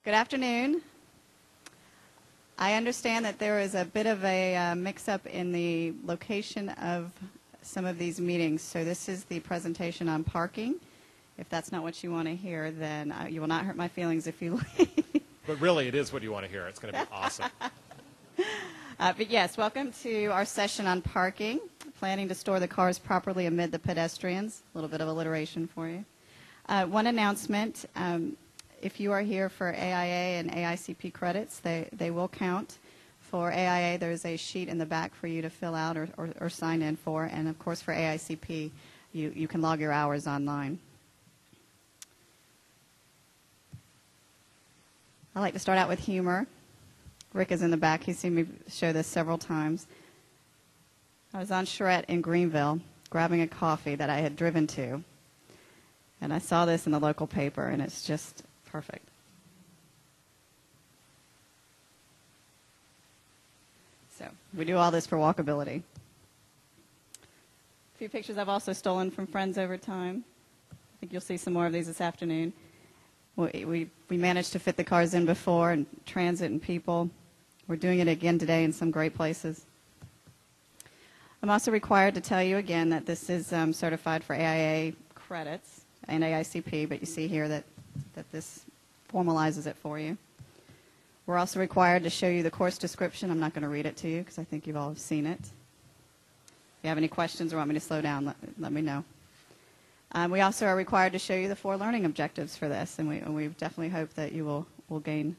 Good afternoon. I understand that there is a bit of a mix-up in the location of some of these meetings. So this is the presentation on parking. If that's not what you want to hear, then you will not hurt my feelings if you leave. But really, it is what you want to hear. It's going to be awesome. But yes, welcome to our session on parking, planning to store the cars properly amid the pedestrians. A little bit of alliteration for you. One announcement. If you are here for AIA and AICP credits, they will count. For AIA, there's a sheet in the back for you to fill out or sign in for. And, of course, for AICP, you can log your hours online. I like to start out with humor. Rick is in the back. He's seen me show this several times. I was on Charette in Greenville grabbing a coffee that I had driven to. And I saw this in the local paper, and it's just perfect. So we do all this for walkability. A few pictures I've also stolen from friends over time. I think you'll see some more of these this afternoon. We managed to fit the cars in before, and transit and people. We're doing it again today in some great places. I'm also required to tell you again that this is certified for AIA credits and AICP, but you see here that this formalizes it for you. We're also required to show you the course description. I'm not going to read it to you because I think you've all seen it. If you have any questions or want me to slow down, let me know. We also are required to show you the 4 learning objectives for this, and we definitely hope that you will gain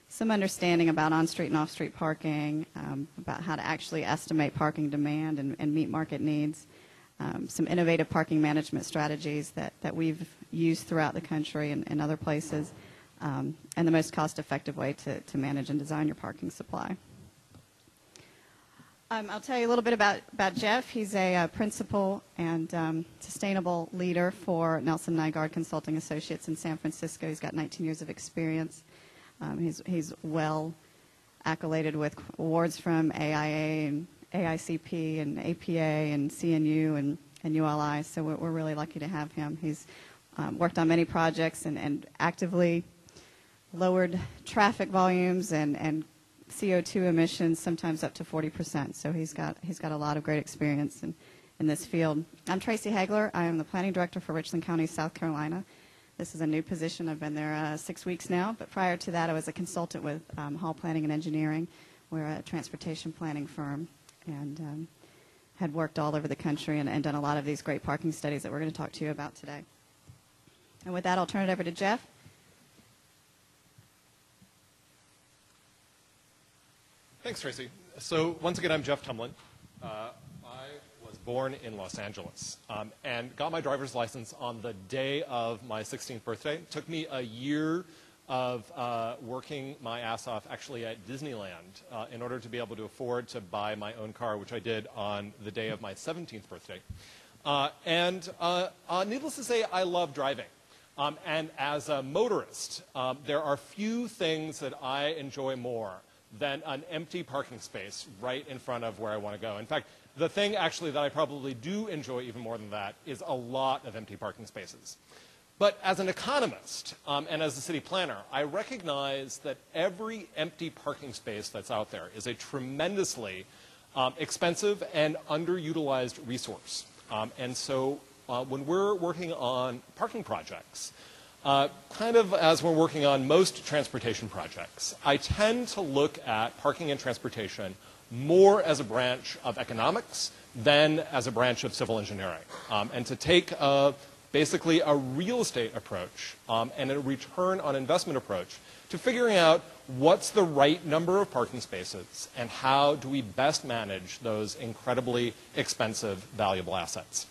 some understanding about on-street and off-street parking, about how to actually estimate parking demand and meet market needs, some innovative parking management strategies that we've used throughout the country and other places, and the most cost-effective way to manage and design your parking supply. I'll tell you a little bit about Jeff. He's a principal and sustainable leader for Nelson Nygaard Consulting Associates in San Francisco. He's got 19 years of experience. He's well accoladed with awards from AIA and AICP and APA and CNU and ULI, so we're really lucky to have him. He's worked on many projects and actively lowered traffic volumes and CO2 emissions, sometimes up to 40%. So he's got a lot of great experience in this field. I'm Tracy Hegler. I am the planning director for Richland County, South Carolina. This is a new position. I've been there 6 weeks now, but prior to that I was a consultant with Hall Planning and Engineering. We're a transportation planning firm and had worked all over the country and done a lot of these great parking studies that we're going to talk to you about today. And with that, I'll turn it over to Jeff. Thanks, Tracy. So once again, I'm Jeff Tumlin. I was born in Los Angeles and got my driver's license on the day of my 16th birthday. It took me a year of working my ass off actually at Disneyland in order to be able to afford to buy my own car, which I did on the day of my 17th birthday. Needless to say, I love driving. And as a motorist, there are few things that I enjoy more than an empty parking space right in front of where I want to go. In fact, the thing actually that I probably do enjoy even more than that is a lot of empty parking spaces. But as an economist and as a city planner, I recognize that every empty parking space that's out there is a tremendously expensive and underutilized resource. And so when we're working on parking projects, kind of as we're working on most transportation projects, I tend to look at parking and transportation more as a branch of economics than as a branch of civil engineering, and to take basically a real estate approach and a return on investment approach to figuring out what's the right number of parking spaces and how do we best manage those incredibly expensive, valuable assets.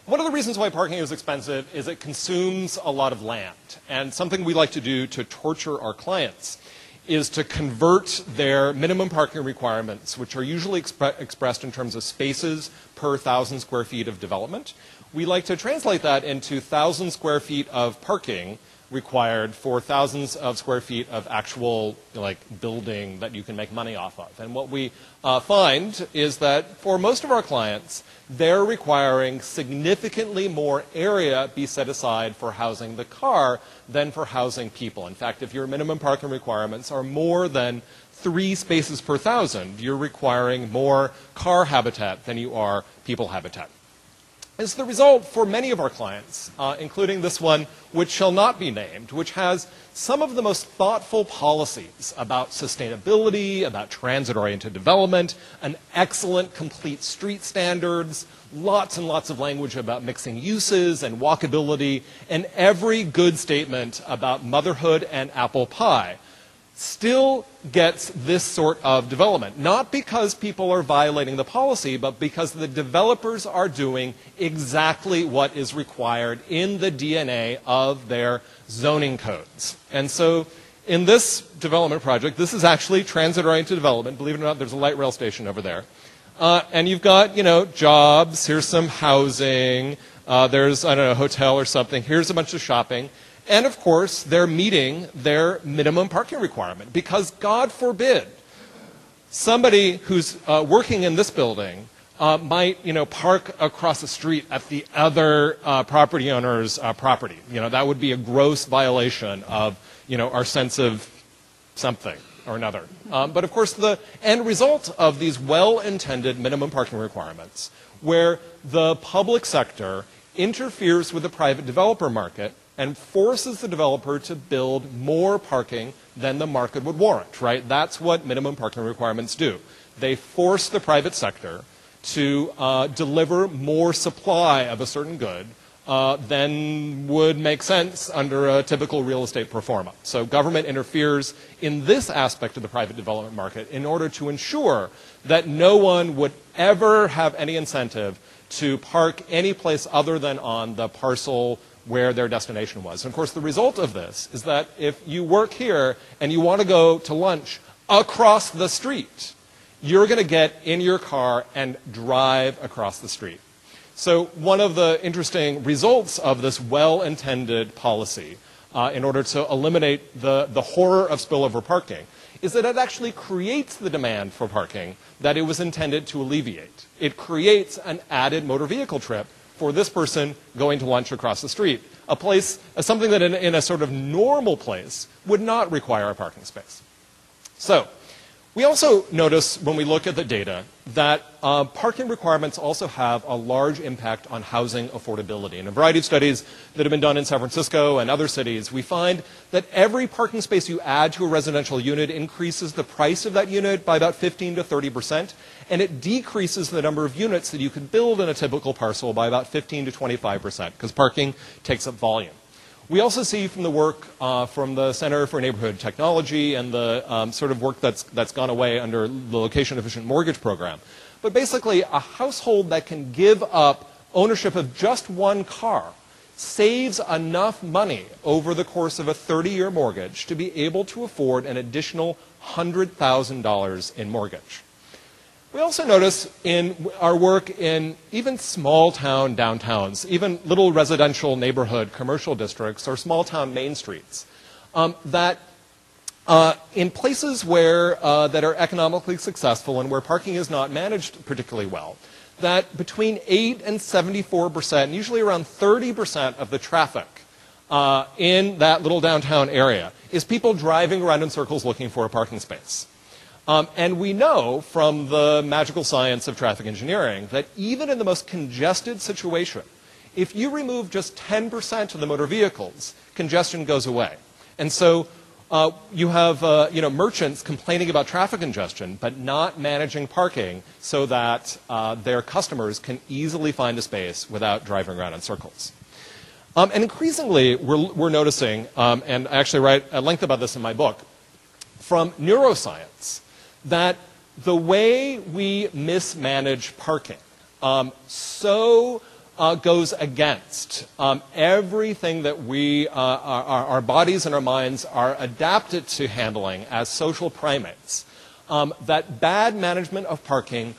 One of the reasons why parking is expensive is it consumes a lot of land. And something we like to do to torture our clients is to convert their minimum parking requirements, which are usually expressed in terms of spaces per 1,000 square feet of development. We like to translate that into 1,000 square feet of parking required for thousands of square feet of actual like building that you can make money off of. And what we find is that for most of our clients, they're requiring significantly more area be set aside for housing the car than for housing people. In fact, if your minimum parking requirements are more than 3 spaces per 1,000, you're requiring more car habitat than you are people habitat. As the result, for many of our clients, including this one, which shall not be named, which has some of the most thoughtful policies about sustainability, about transit-oriented development, an excellent complete street standards, lots and lots of language about mixing uses and walkability, and every good statement about motherhood and apple pie, still gets this sort of development. Not because people are violating the policy, but because the developers are doing exactly what is required in the DNA of their zoning codes. And so in this development project, this is actually transit-oriented development. Believe it or not, there's a light rail station over there. And you've got, you know, jobs, here's some housing, there's, I don't know, a hotel or something, here's a bunch of shopping. And of course, they're meeting their minimum parking requirement because, God forbid, somebody who's working in this building might, you know, park across the street at the other property owner's property. You know, that would be a gross violation of, you know, our sense of something or another. But of course, the end result of these well-intended minimum parking requirements, where the public sector interferes with the private developer market and forces the developer to build more parking than the market would warrant, right? That's what minimum parking requirements do. They force the private sector to deliver more supply of a certain good than would make sense under a typical real estate pro forma. So government interferes in this aspect of the private development market in order to ensure that no one would ever have any incentive to park any place other than on the parcel where their destination was. And of course, the result of this is that if you work here and you want to go to lunch across the street, you're going to get in your car and drive across the street. So one of the interesting results of this well-intended policy in order to eliminate the horror of spillover parking is that it actually creates the demand for parking that it was intended to alleviate. It creates an added motor vehicle trip for this person going to lunch across the street, a place, something that in a sort of normal place would not require a parking space. So we also notice when we look at the data that parking requirements also have a large impact on housing affordability. In a variety of studies that have been done in San Francisco and other cities, we find that every parking space you add to a residential unit increases the price of that unit by about 15 to 30%, and it decreases the number of units that you could build in a typical parcel by about 15 to 25%, because parking takes up volume. We also see from the work from the Center for Neighborhood Technology and the sort of work that's gone away under the Location Efficient Mortgage Program. But basically, a household that can give up ownership of just one car saves enough money over the course of a 30-year mortgage to be able to afford an additional $100,000 in mortgage. We also notice in our work in even small-town downtowns, even little residential neighborhood commercial districts or small-town main streets, that in places where that are economically successful and where parking is not managed particularly well, that between 8 and 74%, usually around 30% of the traffic in that little downtown area is people driving around in circles looking for a parking space. And we know from the magical science of traffic engineering that even in the most congested situation, if you remove just 10% of the motor vehicles, congestion goes away. And so you have merchants complaining about traffic congestion, but not managing parking so that their customers can easily find a space without driving around in circles. And increasingly, we're noticing, and I actually write at length about this in my book, from neuroscience, that the way we mismanage parking goes against everything that our bodies and our minds are adapted to handling as social primates. That bad management of parking,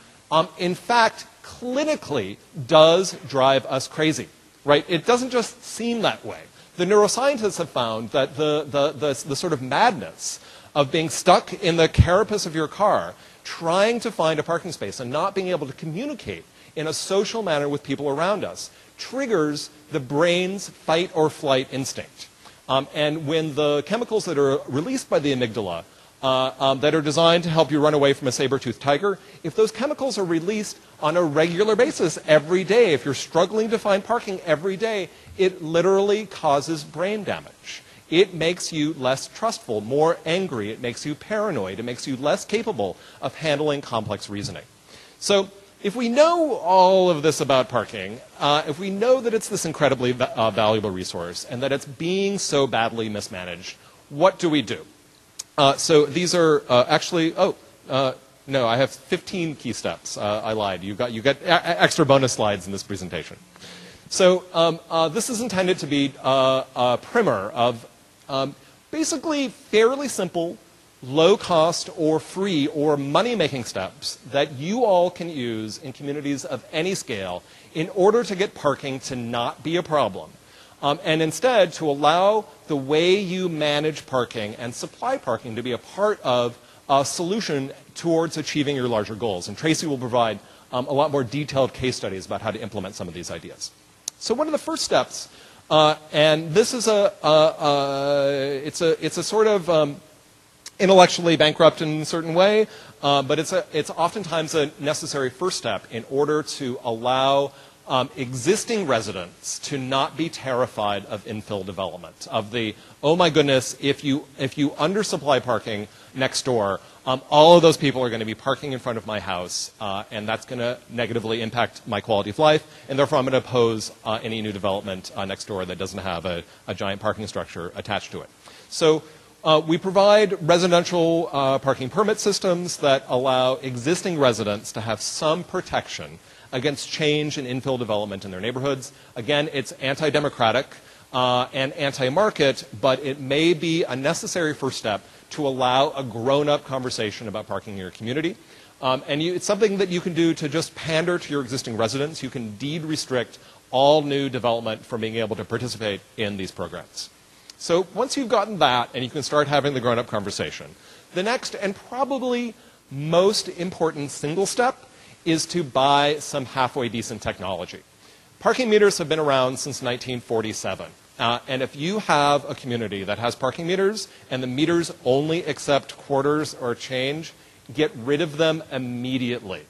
in fact, clinically does drive us crazy, right? It doesn't just seem that way. The neuroscientists have found that the sort of madness of being stuck in the carapace of your car, trying to find a parking space and not being able to communicate in a social manner with people around us, triggers the brain's fight or flight instinct. And when the chemicals that are released by the amygdala that are designed to help you run away from a saber-toothed tiger, if those chemicals are released on a regular basis every day, if you're struggling to find parking every day, it literally causes brain damage. It makes you less trustful, more angry. It makes you paranoid. It makes you less capable of handling complex reasoning. So if we know all of this about parking, if we know that it's this incredibly valuable resource and that it's being so badly mismanaged, what do we do? So these are actually, no, I have 15 key steps. I lied. You get extra bonus slides in this presentation. So this is intended to be a primer of basically fairly simple, low-cost or free or money-making steps that you all can use in communities of any scale in order to get parking to not be a problem. And instead to allow the way you manage parking and supply parking to be a part of a solution towards achieving your larger goals. And Tracy will provide a lot more detailed case studies about how to implement some of these ideas. So one of the first steps, and this is it's a sort of intellectually bankrupt in a certain way, but it's oftentimes a necessary first step in order to allow existing residents to not be terrified of infill development, of the, oh my goodness, if you undersupply parking next door, all of those people are going to be parking in front of my house, and that's going to negatively impact my quality of life, and therefore I'm going to oppose any new development next door that doesn't have a giant parking structure attached to it. So we provide residential parking permit systems that allow existing residents to have some protection against change and infill development in their neighborhoods. Again, it's anti-democratic and anti-market, but it may be a necessary first step to allow a grown-up conversation about parking in your community. It's something that you can do to just pander to your existing residents. You can deed restrict all new development from being able to participate in these programs. So once you've gotten that and you can start having the grown-up conversation, the next and probably most important single step is to buy some halfway decent technology. Parking meters have been around since 1947. And if you have a community that has parking meters and the meters only accept quarters or change, get rid of them immediately.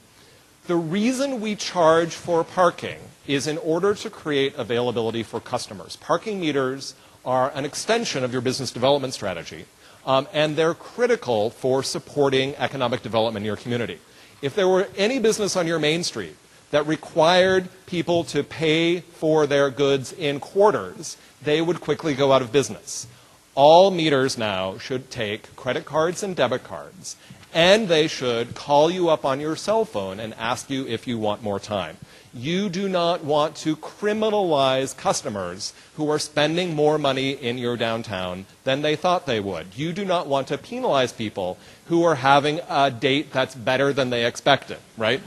The reason we charge for parking is in order to create availability for customers. Parking meters are an extension of your business development strategy, and they're critical for supporting economic development in your community. If there were any business on your main street that required people to pay for their goods in quarters, they would quickly go out of business. All meters now should take credit cards and debit cards, and they should call you up on your cell phone and ask you if you want more time. You do not want to criminalize customers who are spending more money in your downtown than they thought they would. You do not want to penalize people who are having a date that's better than they expected, right?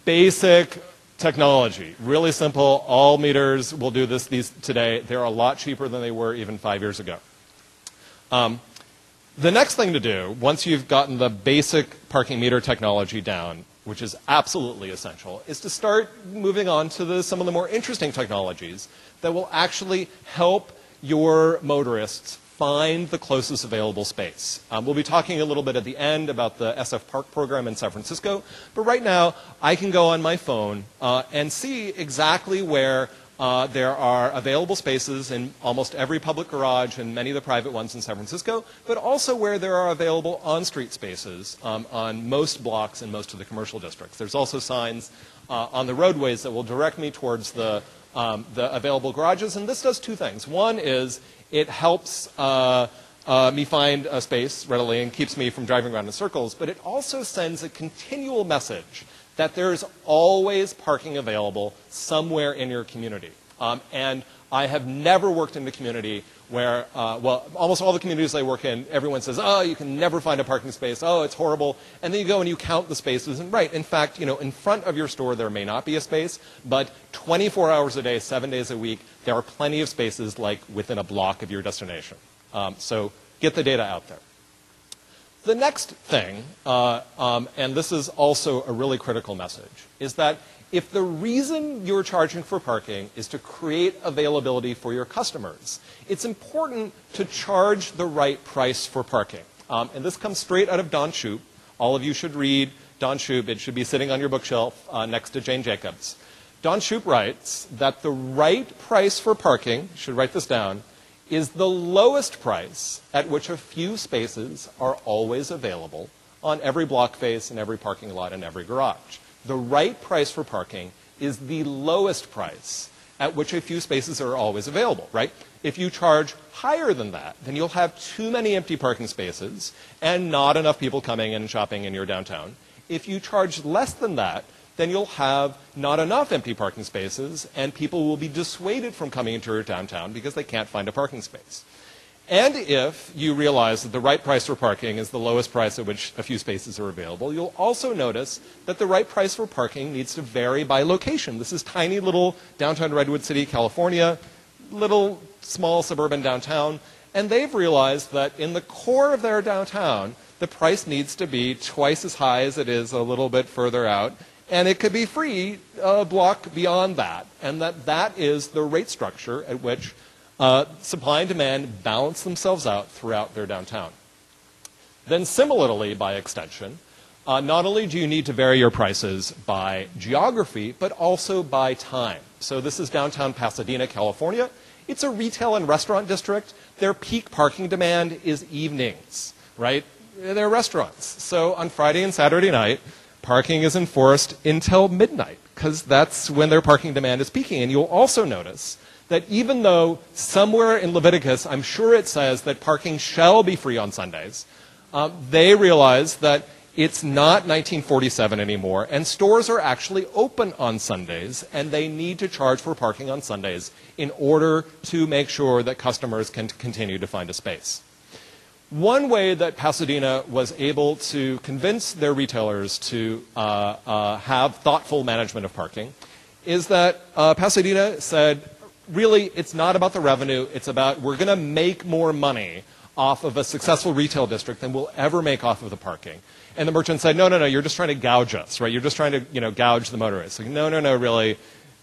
Basic technology, really simple. All meters will do these today. They're a lot cheaper than they were even 5 years ago. The next thing to do, once you've gotten the basic parking meter technology down, which is absolutely essential, is to start moving on to some of the more interesting technologies that will actually help your motorists find the closest available space. We'll be talking a little bit at the end about the SF Park program in San Francisco, but right now I can go on my phone and see exactly where there are available spaces in almost every public garage and many of the private ones in San Francisco, but also where there are available on-street spaces on most blocks in most of the commercial districts. There's also signs on the roadways that will direct me towards the available garages, and this does two things. One is it helps me find a space readily and keeps me from driving around in circles, but it also sends a continual message that there is always parking available somewhere in your community. And I have never worked in a community where, well, almost all the communities I work in, everyone says, oh, you can never find a parking space, oh, it's horrible. And then you go and you count the spaces, and right, in fact, you know, in front of your store there may not be a space, but 24 hours a day, 7 days a week, there are plenty of spaces like within a block of your destination. So get the data out there. The next thing, and this is also a really critical message, is that if the reason you're charging for parking is to create availability for your customers, it's important to charge the right price for parking. And this comes straight out of Don Shoup. All of you should read Don Shoup. It should be sitting on your bookshelf next to Jane Jacobs. Don Shoup writes that the right price for parking, you should write this down, is the lowest price at which a few spaces are always available on every block face and every parking lot and every garage. The right price for parking is the lowest price at which a few spaces are always available, right? If you charge higher than that, then you'll have too many empty parking spaces and not enough people coming in and shopping in your downtown. If you charge less than that, then you'll have not enough empty parking spaces and people will be dissuaded from coming into your downtown because they can't find a parking space. And if you realize that the right price for parking is the lowest price at which a few spaces are available, you'll also notice that the right price for parking needs to vary by location. This is tiny little downtown Redwood City, California, little small suburban downtown, and they've realized that in the core of their downtown, the price needs to be twice as high as it is a little bit further out, and it could be free a block beyond that, and that is the rate structure at which supply and demand balance themselves out throughout their downtown. Then similarly, by extension, not only do you need to vary your prices by geography, but also by time. So this is downtown Pasadena, California. It's a retail and restaurant district. Their peak parking demand is evenings, right? They're restaurants. So on Friday and Saturday night, parking is enforced until midnight, because that's when their parking demand is peaking. And you'll also notice that even though somewhere in Leviticus, I'm sure it says that parking shall be free on Sundays, they realize that it's not 1947 anymore, and stores are actually open on Sundays, and they need to charge for parking on Sundays in order to make sure that customers can continue to find a space. One way that Pasadena was able to convince their retailers to have thoughtful management of parking is that Pasadena said, really, it's not about the revenue. It's about we're going to make more money off of a successful retail district than we'll ever make off of the parking. And the merchant said, no, no, no, you're just trying to gouge us, right? You're just trying to, gouge the motorists. Like, no, no, no, really,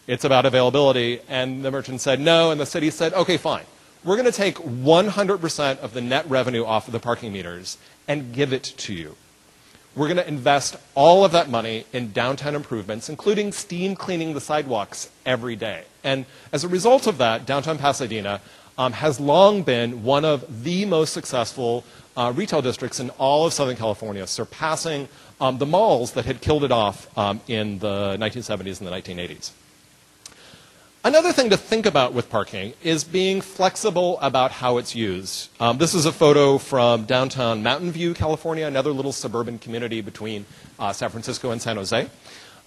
it's about availability. And the merchant said, no, and the city said, okay, fine. We're going to take 100% of the net revenue off of the parking meters and give it to you. We're going to invest all of that money in downtown improvements, including steam cleaning the sidewalks every day. And as a result of that, downtown Pasadena has long been one of the most successful retail districts in all of Southern California, surpassing the malls that had killed it off in the 1970s and the 1980s. Another thing to think about with parking is being flexible about how it's used. This is a photo from downtown Mountain View, California, another little suburban community between San Francisco and San Jose.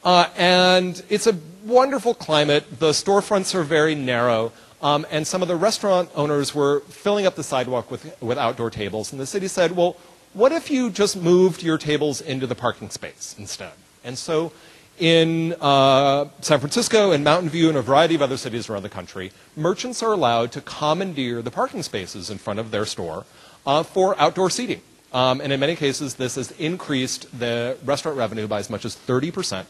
And it's a wonderful climate. The storefronts are very narrow. And some of the restaurant owners were filling up the sidewalk with outdoor tables. And the city said, well, what if you just moved your tables into the parking space instead? And so in San Francisco and Mountain View and a variety of other cities around the country, merchants are allowed to commandeer the parking spaces in front of their store for outdoor seating. And in many cases, this has increased the restaurant revenue by as much as 30%.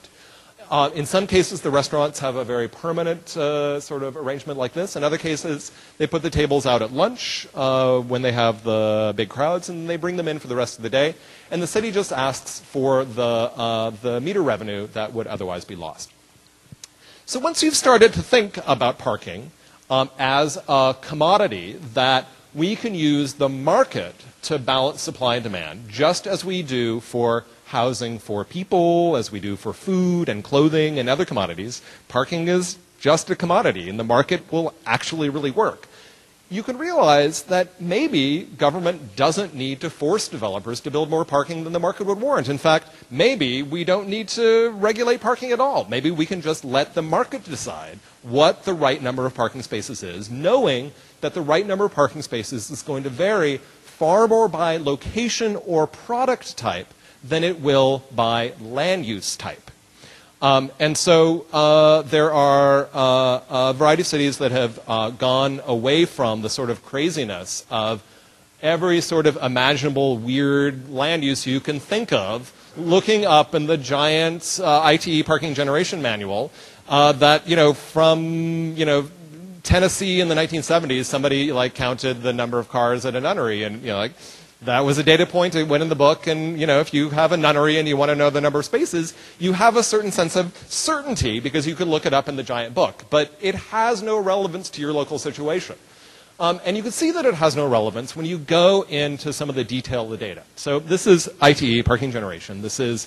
In some cases, the restaurants have a very permanent sort of arrangement like this. In other cases, they put the tables out at lunch when they have the big crowds, and they bring them in for the rest of the day. And the city just asks for the meter revenue that would otherwise be lost. So once you've started to think about parking as a commodity that we can use the market to balance supply and demand, just as we do for housing for people, as we do for food and clothing and other commodities, parking is just a commodity, and the market will actually really work. you can realize that maybe government doesn't need to force developers to build more parking than the market would warrant. In fact, maybe we don't need to regulate parking at all. Maybe we can just let the market decide what the right number of parking spaces is, knowing that the right number of parking spaces is going to vary far more by location or product type than it will by land use type. And so there are a variety of cities that have gone away from the sort of craziness of every sort of imaginable weird land use you can think of, looking up in the giant ITE parking generation manual that, from, Tennessee in the 1970s, somebody like counted the number of cars at a nunnery, and that was a data point. It went in the book, and if you have a nunnery and you want to know the number of spaces, you have a certain sense of certainty because you can look it up in the giant book. But it has no relevance to your local situation. And you can see that it has no relevance when you go into some of the detail of the data. So this is ITE, parking generation. This is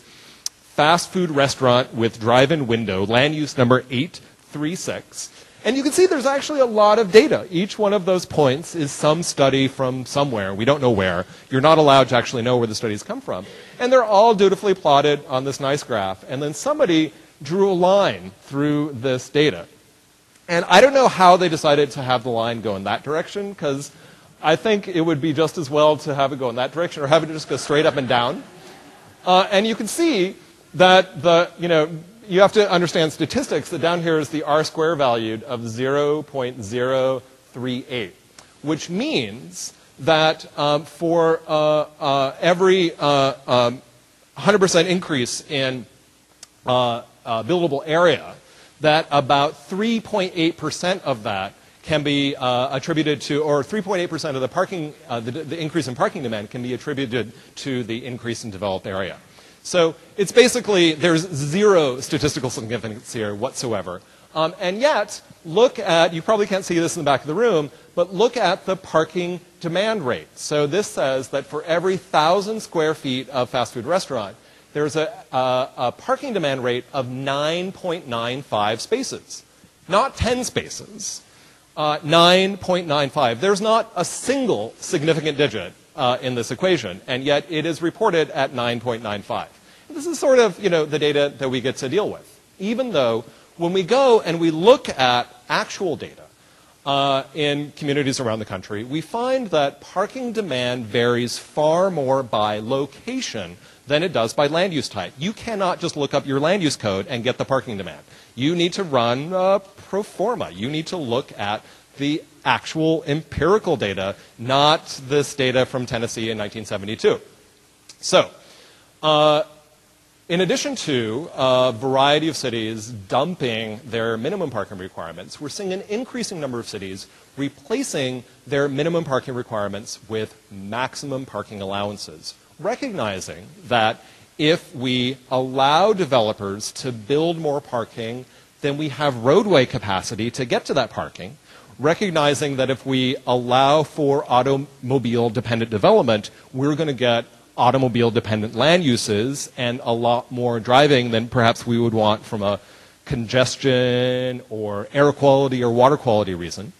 fast food restaurant with drive-in window, land use number 836. And you can see there's actually a lot of data. Each one of those points is some study from somewhere. We don't know where. You're not allowed to actually know where the studies come from. And they're all dutifully plotted on this nice graph. And then somebody drew a line through this data. And I don't know how they decided to have the line go in that direction, because I think it would be just as well to have it go in that direction or have it just go straight up and down. And you can see that you have to understand statistics, that down here is the R-square valued of 0.038, which means that for every 100% increase in buildable area, that about 3.8% of that can be attributed to, or 3.8% of the parking, the increase in parking demand can be attributed to the increase in developed area. So it's basically, there's zero statistical significance here whatsoever. And yet, look at, you probably can't see this in the back of the room, but look at the parking demand rate. So this says that for every 1,000 square feet of fast food restaurant, there's a parking demand rate of 9.95 spaces. Not 10 spaces, 9.95. There's not a single significant digit in this equation, and yet it is reported at 9.95. This is sort of, the data that we get to deal with. Even though when we go and we look at actual data in communities around the country, we find that parking demand varies far more by location than it does by land use type. You cannot just look up your land use code and get the parking demand. You need to run pro forma. You need to look at the actual empirical data, not this data from Tennessee in 1972. So, in addition to a variety of cities dumping their minimum parking requirements, we're seeing an increasing number of cities replacing their minimum parking requirements with maximum parking allowances, recognizing that if we allow developers to build more parking, then we have roadway capacity to get to that parking, recognizing that if we allow for automobile-dependent development, we're going to get automobile-dependent land uses and a lot more driving than perhaps we would want from a congestion or air quality or water quality reason,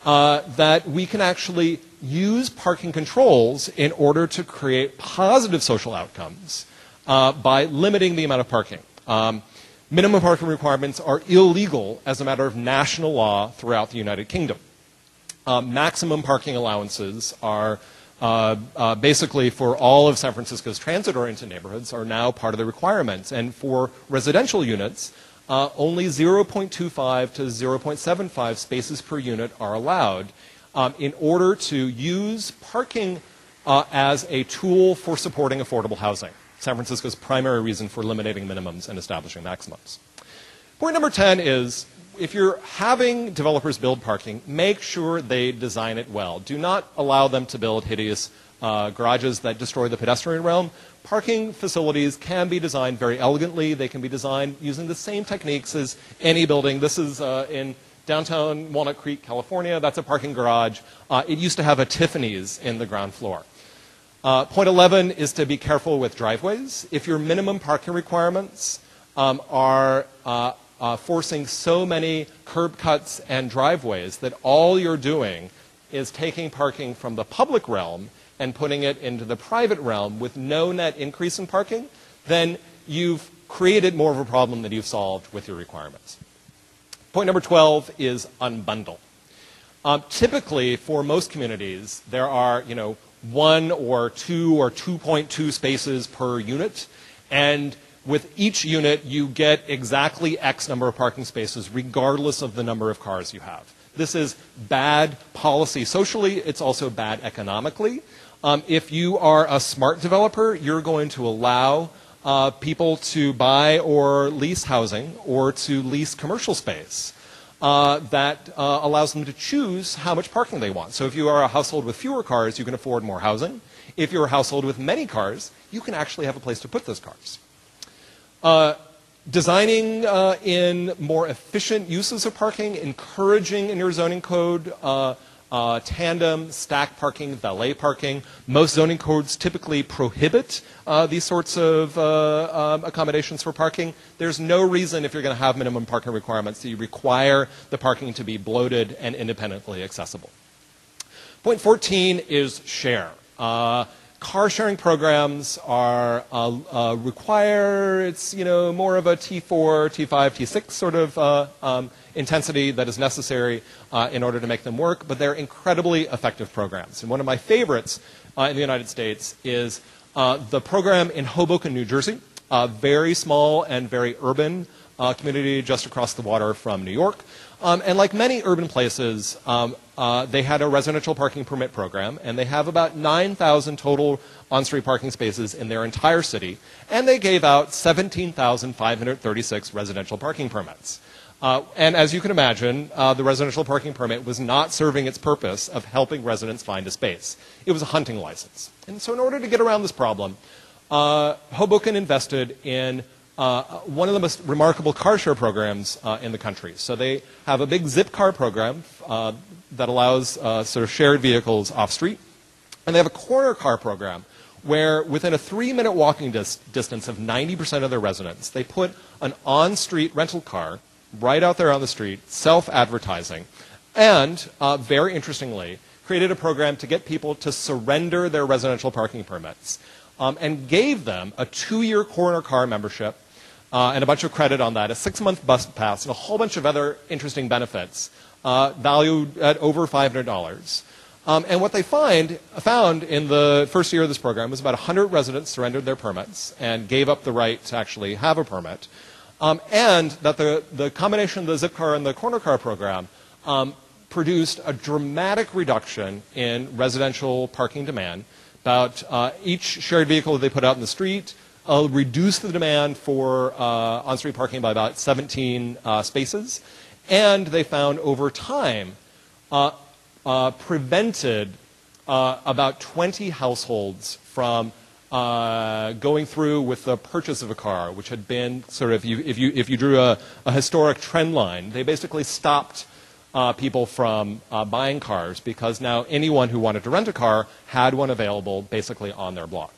that we can actually use parking controls in order to create positive social outcomes by limiting the amount of parking. Minimum parking requirements are illegal as a matter of national law throughout the United Kingdom. Maximum parking allowances are basically for all of San Francisco's transit-oriented neighborhoods are now part of the requirements. And for residential units, only 0.25 to 0.75 spaces per unit are allowed in order to use parking as a tool for supporting affordable housing. San Francisco's primary reason for eliminating minimums and establishing maximums. Point number 10 is, if you're having developers build parking, make sure they design it well. Do not allow them to build hideous garages that destroy the pedestrian realm. Parking facilities can be designed very elegantly. They can be designed using the same techniques as any building. This is in downtown Walnut Creek, California. That's a parking garage. It used to have a Tiffany's in the ground floor. Point 11 is to be careful with driveways. If your minimum parking requirements are forcing so many curb cuts and driveways that all you're doing is taking parking from the public realm and putting it into the private realm with no net increase in parking, then you've created more of a problem than you've solved with your requirements. Point number 12 is unbundle. Typically, for most communities, there are, 1 or 2 or 2.2 spaces per unit, and with each unit, you get exactly X number of parking spaces, regardless of the number of cars you have. This is bad policy socially. It's also bad economically. If you are a smart developer, you're going to allow people to buy or lease housing or to lease commercial space that allows them to choose how much parking they want. So if you are a household with fewer cars, you can afford more housing. If you're a household with many cars, you can actually have a place to put those cars. Designing in more efficient uses of parking, encouraging in your zoning code tandem, stack parking, valet parking. Most zoning codes typically prohibit these sorts of accommodations for parking. There's no reason, if you're going to have minimum parking requirements, that you require the parking to be bloated and independently accessible. Point 14 is share. Car sharing programs are require, it's more of a T4, T5, T6 sort of intensity that is necessary in order to make them work, but they're incredibly effective programs. And one of my favorites in the United States is the program in Hoboken, New Jersey, a very small and very urban community just across the water from New York. And like many urban places, they had a residential parking permit program, and they have about 9,000 total on-street parking spaces in their entire city, and they gave out 17,536 residential parking permits. And as you can imagine, the residential parking permit was not serving its purpose of helping residents find a space. It was a hunting license. And so in order to get around this problem, Hoboken invested in one of the most remarkable car share programs in the country. So they have a big zip car program that allows sort of shared vehicles off-street. And they have a corner car program where within a 3-minute walking distance of 90% of their residents, they put an on-street rental car right out there on the street, self-advertising, and very interestingly, created a program to get people to surrender their residential parking permits and gave them a 2-year corner car membership and a bunch of credit on that, a 6-month bus pass, and a whole bunch of other interesting benefits valued at over $500. And what they found in the first year of this program was about 100 residents surrendered their permits and gave up the right to actually have a permit. And that the combination of the zip car and the corner car program produced a dramatic reduction in residential parking demand. About each shared vehicle that they put out in the street reduced the demand for on-street parking by about 17 spaces. And they found over time prevented about 20 households from going through with the purchase of a car, which had been sort of, if you drew a historic trend line, they basically stopped people from buying cars because now anyone who wanted to rent a car had one available basically on their block.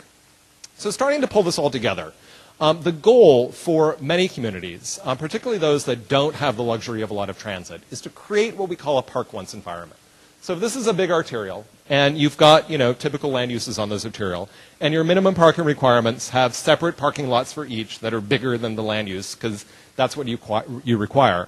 So starting to pull this all together, the goal for many communities, particularly those that don't have the luxury of a lot of transit, is to create what we call a park once environment. So if this is a big arterial, and you've got, typical land uses on those arterial, and your minimum parking requirements have separate parking lots for each that are bigger than the land use, because that's what you require.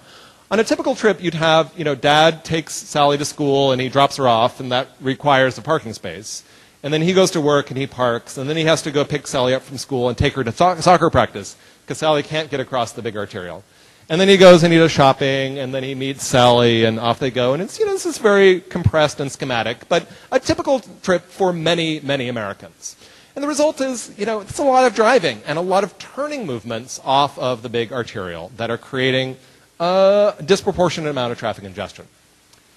On a typical trip, you'd have, Dad takes Sally to school, and he drops her off, and that requires a parking space. And then he goes to work, and he parks, and then he has to go pick Sally up from school and take her to soccer practice, because Sally can't get across the big arterial. And then he goes and he does shopping, and then he meets Sally, and off they go. And it's, this is very compressed and schematic, but a typical trip for many, many Americans. And the result is, it's a lot of driving and a lot of turning movements off of the big arterial that are creating a disproportionate amount of traffic congestion.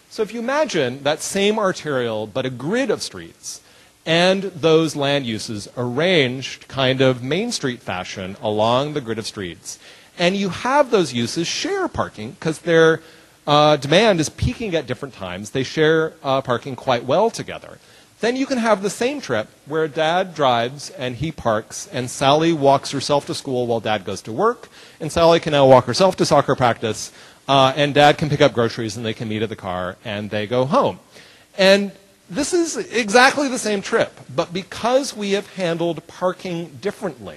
So if you imagine that same arterial, but a grid of streets, and those land uses arranged kind of Main Street fashion along the grid of streets, and you have those uses share parking because their demand is peaking at different times. They share parking quite well together. Then you can have the same trip where Dad drives and he parks, and Sally walks herself to school while Dad goes to work, and Sally can now walk herself to soccer practice, and Dad can pick up groceries and they can meet at the car and they go home. And this is exactly the same trip, but because we have handled parking differently,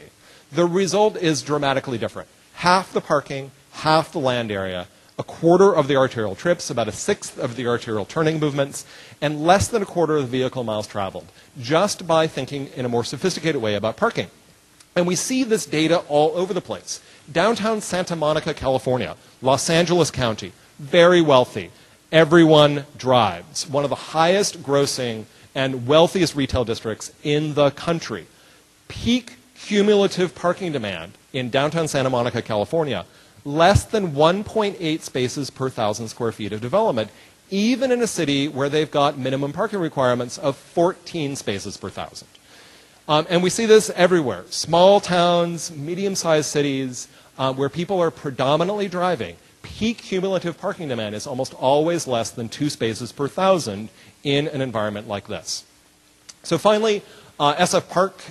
the result is dramatically different. Half the parking, half the land area, a quarter of the arterial trips, about a sixth of the arterial turning movements, and less than a quarter of the vehicle miles traveled, just by thinking in a more sophisticated way about parking. And we see this data all over the place. Downtown Santa Monica, California, Los Angeles County, very wealthy. Everyone drives. One of the highest grossing and wealthiest retail districts in the country. Peak cumulative parking demand in downtown Santa Monica, California, less than 1.8 spaces per 1,000 square feet of development, even in a city where they've got minimum parking requirements of 14 spaces per 1,000. And we see this everywhere. Small towns, medium-sized cities, where people are predominantly driving. Peak cumulative parking demand is almost always less than 2 spaces per 1,000 in an environment like this. So finally, SF Park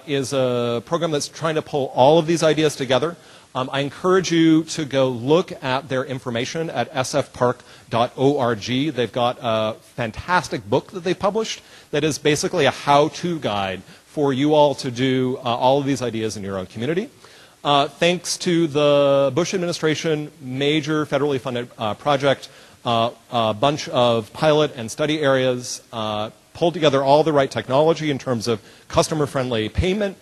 is a program that's trying to pull all of these ideas together. I encourage you to go look at their information at sfpark.org. They've got a fantastic book that they published that is basically a how-to guide for you all to do all of these ideas in your own community. Thanks to the Bush administration, major federally funded project, a bunch of pilot and study areas, pulled together all the right technology in terms of customer-friendly payment,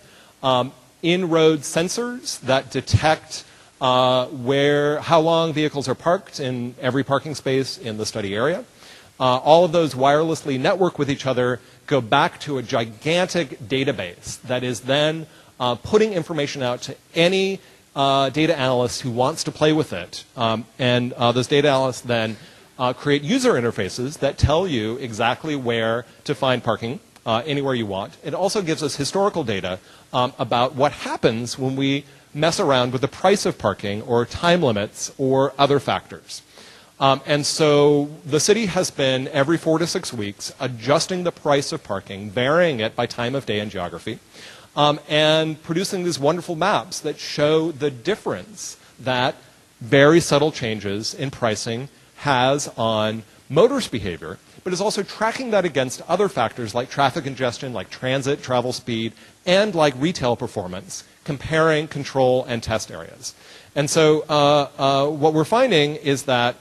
in-road sensors that detect how long vehicles are parked in every parking space in the study area. All of those wirelessly network with each other, go back to a gigantic database that is then putting information out to any data analyst who wants to play with it. And those data analysts then create user interfaces that tell you exactly where to find parking anywhere you want. It also gives us historical data about what happens when we mess around with the price of parking or time limits or other factors. And so the city has been, every 4 to 6 weeks, adjusting the price of parking, varying it by time of day and geography, and producing these wonderful maps that show the difference that very subtle changes in pricing has on motorist behavior, but is also tracking that against other factors like traffic congestion, like transit, travel speed, and like retail performance, comparing control and test areas. And so what we're finding is that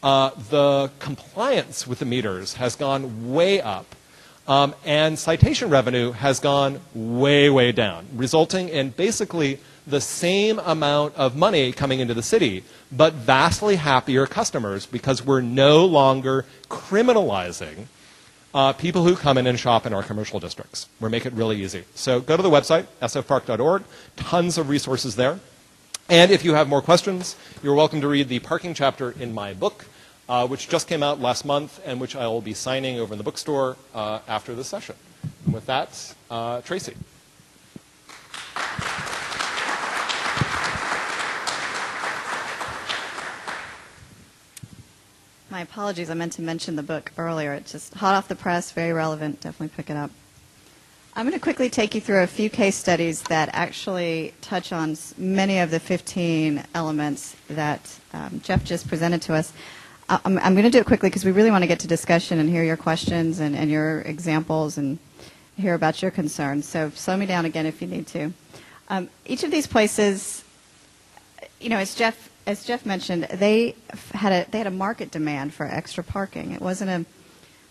the compliance with the meters has gone way up, and citation revenue has gone way, way down, resulting in basically the same amount of money coming into the city, but vastly happier customers because we're no longer criminalizing people who come in and shop in our commercial districts. We're making it really easy. So go to the website, sfpark.org, tons of resources there. And if you have more questions, you're welcome to read the parking chapter in my book, which just came out last month and which I will be signing over in the bookstore after this session. And with that, Tracy. My apologies, I meant to mention the book earlier. It's just hot off the press, very relevant. Definitely pick it up. I'm going to quickly take you through a few case studies that actually touch on many of the 15 elements that Jeff just presented to us. I'm going to do it quickly because we really want to get to discussion and hear your questions and your examples and hear about your concerns. So slow me down again if you need to. Each of these places, you know, as Jeff mentioned, they had a market demand for extra parking. It wasn't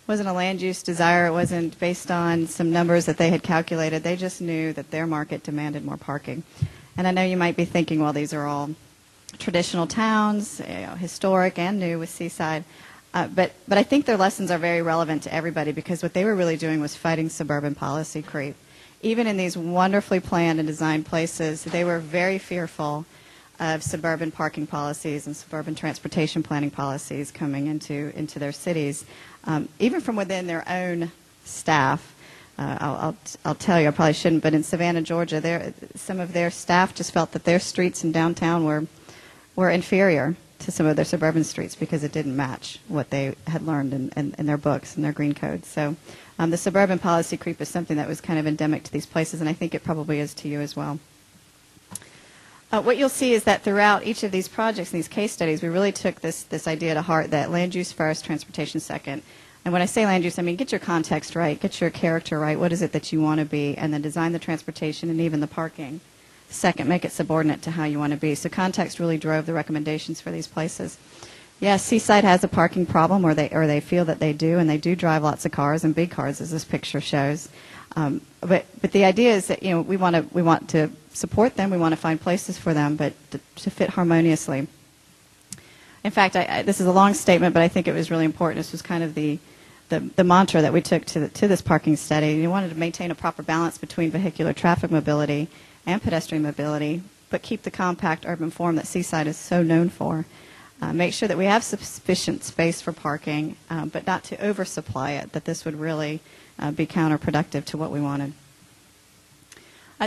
a land use desire. It wasn't based on some numbers that they had calculated. They just knew that their market demanded more parking. And I know you might be thinking, well, these are all traditional towns, you know, historic and new with Seaside. But I think their lessons are very relevant to everybody because what they were really doing was fighting suburban policy creep. Even in these wonderfully planned and designed places, they were very fearful of suburban parking policies and suburban transportation planning policies coming into their cities, even from within their own staff. I'll tell you, I probably shouldn't, but in Savannah, Georgia, some of their staff just felt that their streets in downtown were inferior to some of their suburban streets because it didn't match what they had learned in their books and their green codes. So the suburban policy creep is something that was kind of endemic to these places, and I think it probably is to you as well. What you'll see is that throughout each of these projects and these case studies, we really took this idea to heart that land use first, transportation second. And when I say land use, I mean get your context right, get your character right. What is it that you want to be? And then design the transportation and even the parking. Second, make it subordinate to how you want to be. So context really drove the recommendations for these places. Yes, Seaside has a parking problem, or they feel that they do, and they do drive lots of cars, and big cars, as this picture shows. But the idea is that we want to support them, we want to find places for them, but to fit harmoniously. In fact, this is a long statement, but I think it was really important. This was kind of the mantra that we took to this parking study. You wanted to maintain a proper balance between vehicular traffic mobility and pedestrian mobility, but keep the compact urban form that Seaside is so known for. Make sure that we have sufficient space for parking, but not to oversupply it, that this would really be counterproductive to what we wanted.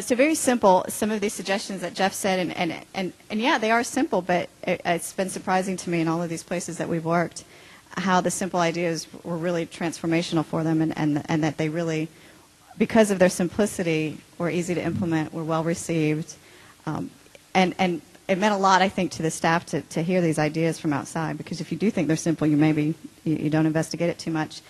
So very simple, some of these suggestions that Jeff said, and yeah, they are simple, but it's been surprising to me in all of these places that we've worked how the simple ideas were really transformational for them, and that they really, because of their simplicity, were easy to implement, were well received, and it meant a lot, I think, to the staff to hear these ideas from outside, because if you do think they're simple, you don't investigate it too much.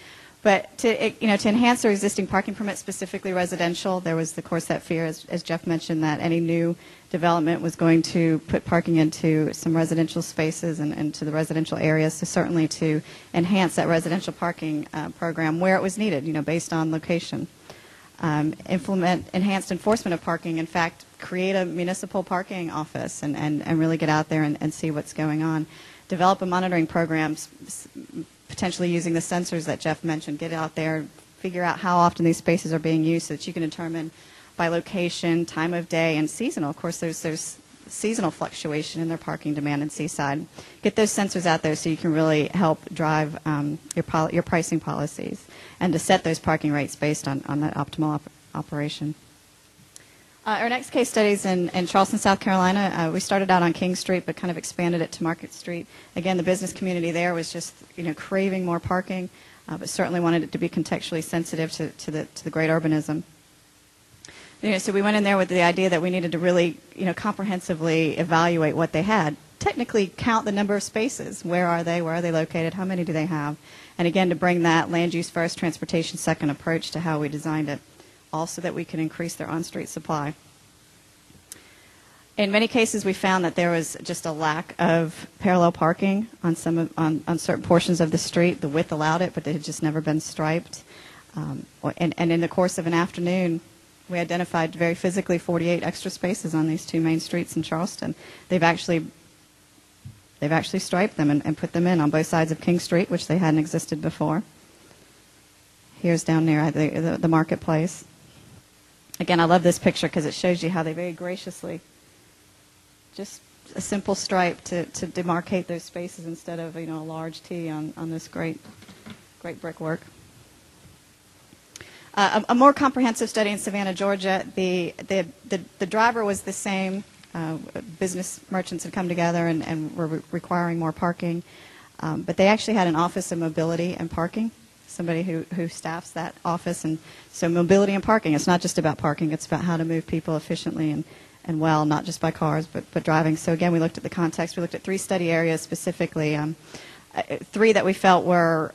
But to enhance their existing parking permits, specifically residential, there was, of course, that fear, as Jeff mentioned, that any new development was going to put parking into some residential spaces and into the residential areas. So certainly to enhance that residential parking program where it was needed, based on location. Implement enhanced enforcement of parking. In fact, create a municipal parking office and really get out there and see what's going on. Develop a monitoring program, potentially using the sensors that Jeff mentioned. Get out there, figure out how often these spaces are being used so that you can determine by location, time of day, and seasonal. Of course, there's seasonal fluctuation in their parking demand in Seaside. Get those sensors out there so you can really help drive your pricing policies and to set those parking rates based on that optimal operation. Our next case study is in Charleston, South Carolina. We started out on King Street, but kind of expanded it to Market Street. Again, the business community there was just craving more parking, but certainly wanted it to be contextually sensitive to the great urbanism. So we went in there with the idea that we needed to really comprehensively evaluate what they had. Technically count the number of spaces. Where are they? Where are they located? How many do they have? And again, to bring that land use first, transportation second approach to how we designed it, also that we can increase their on-street supply. In many cases, we found that there was just a lack of parallel parking on on certain portions of the street. The width allowed it, but it had just never been striped. And in the course of an afternoon, we identified very physically 48 extra spaces on these two main streets in Charleston. They've actually striped them and put them in on both sides of King Street, which they hadn't existed before. Here's down near the marketplace. Again, I love this picture because it shows you how they very graciously, just a simple stripe to demarcate those spaces instead of a large T on this great brickwork. A more comprehensive study in Savannah, Georgia. The driver was the same. Business merchants had come together and were requiring more parking, but they actually had an office of mobility and parking. Somebody who staffs that office, and so mobility and parking. It's not just about parking; it's about how to move people efficiently and well, not just by cars, but driving. So again, we looked at the context. We looked at 3 study areas specifically, 3 that we felt were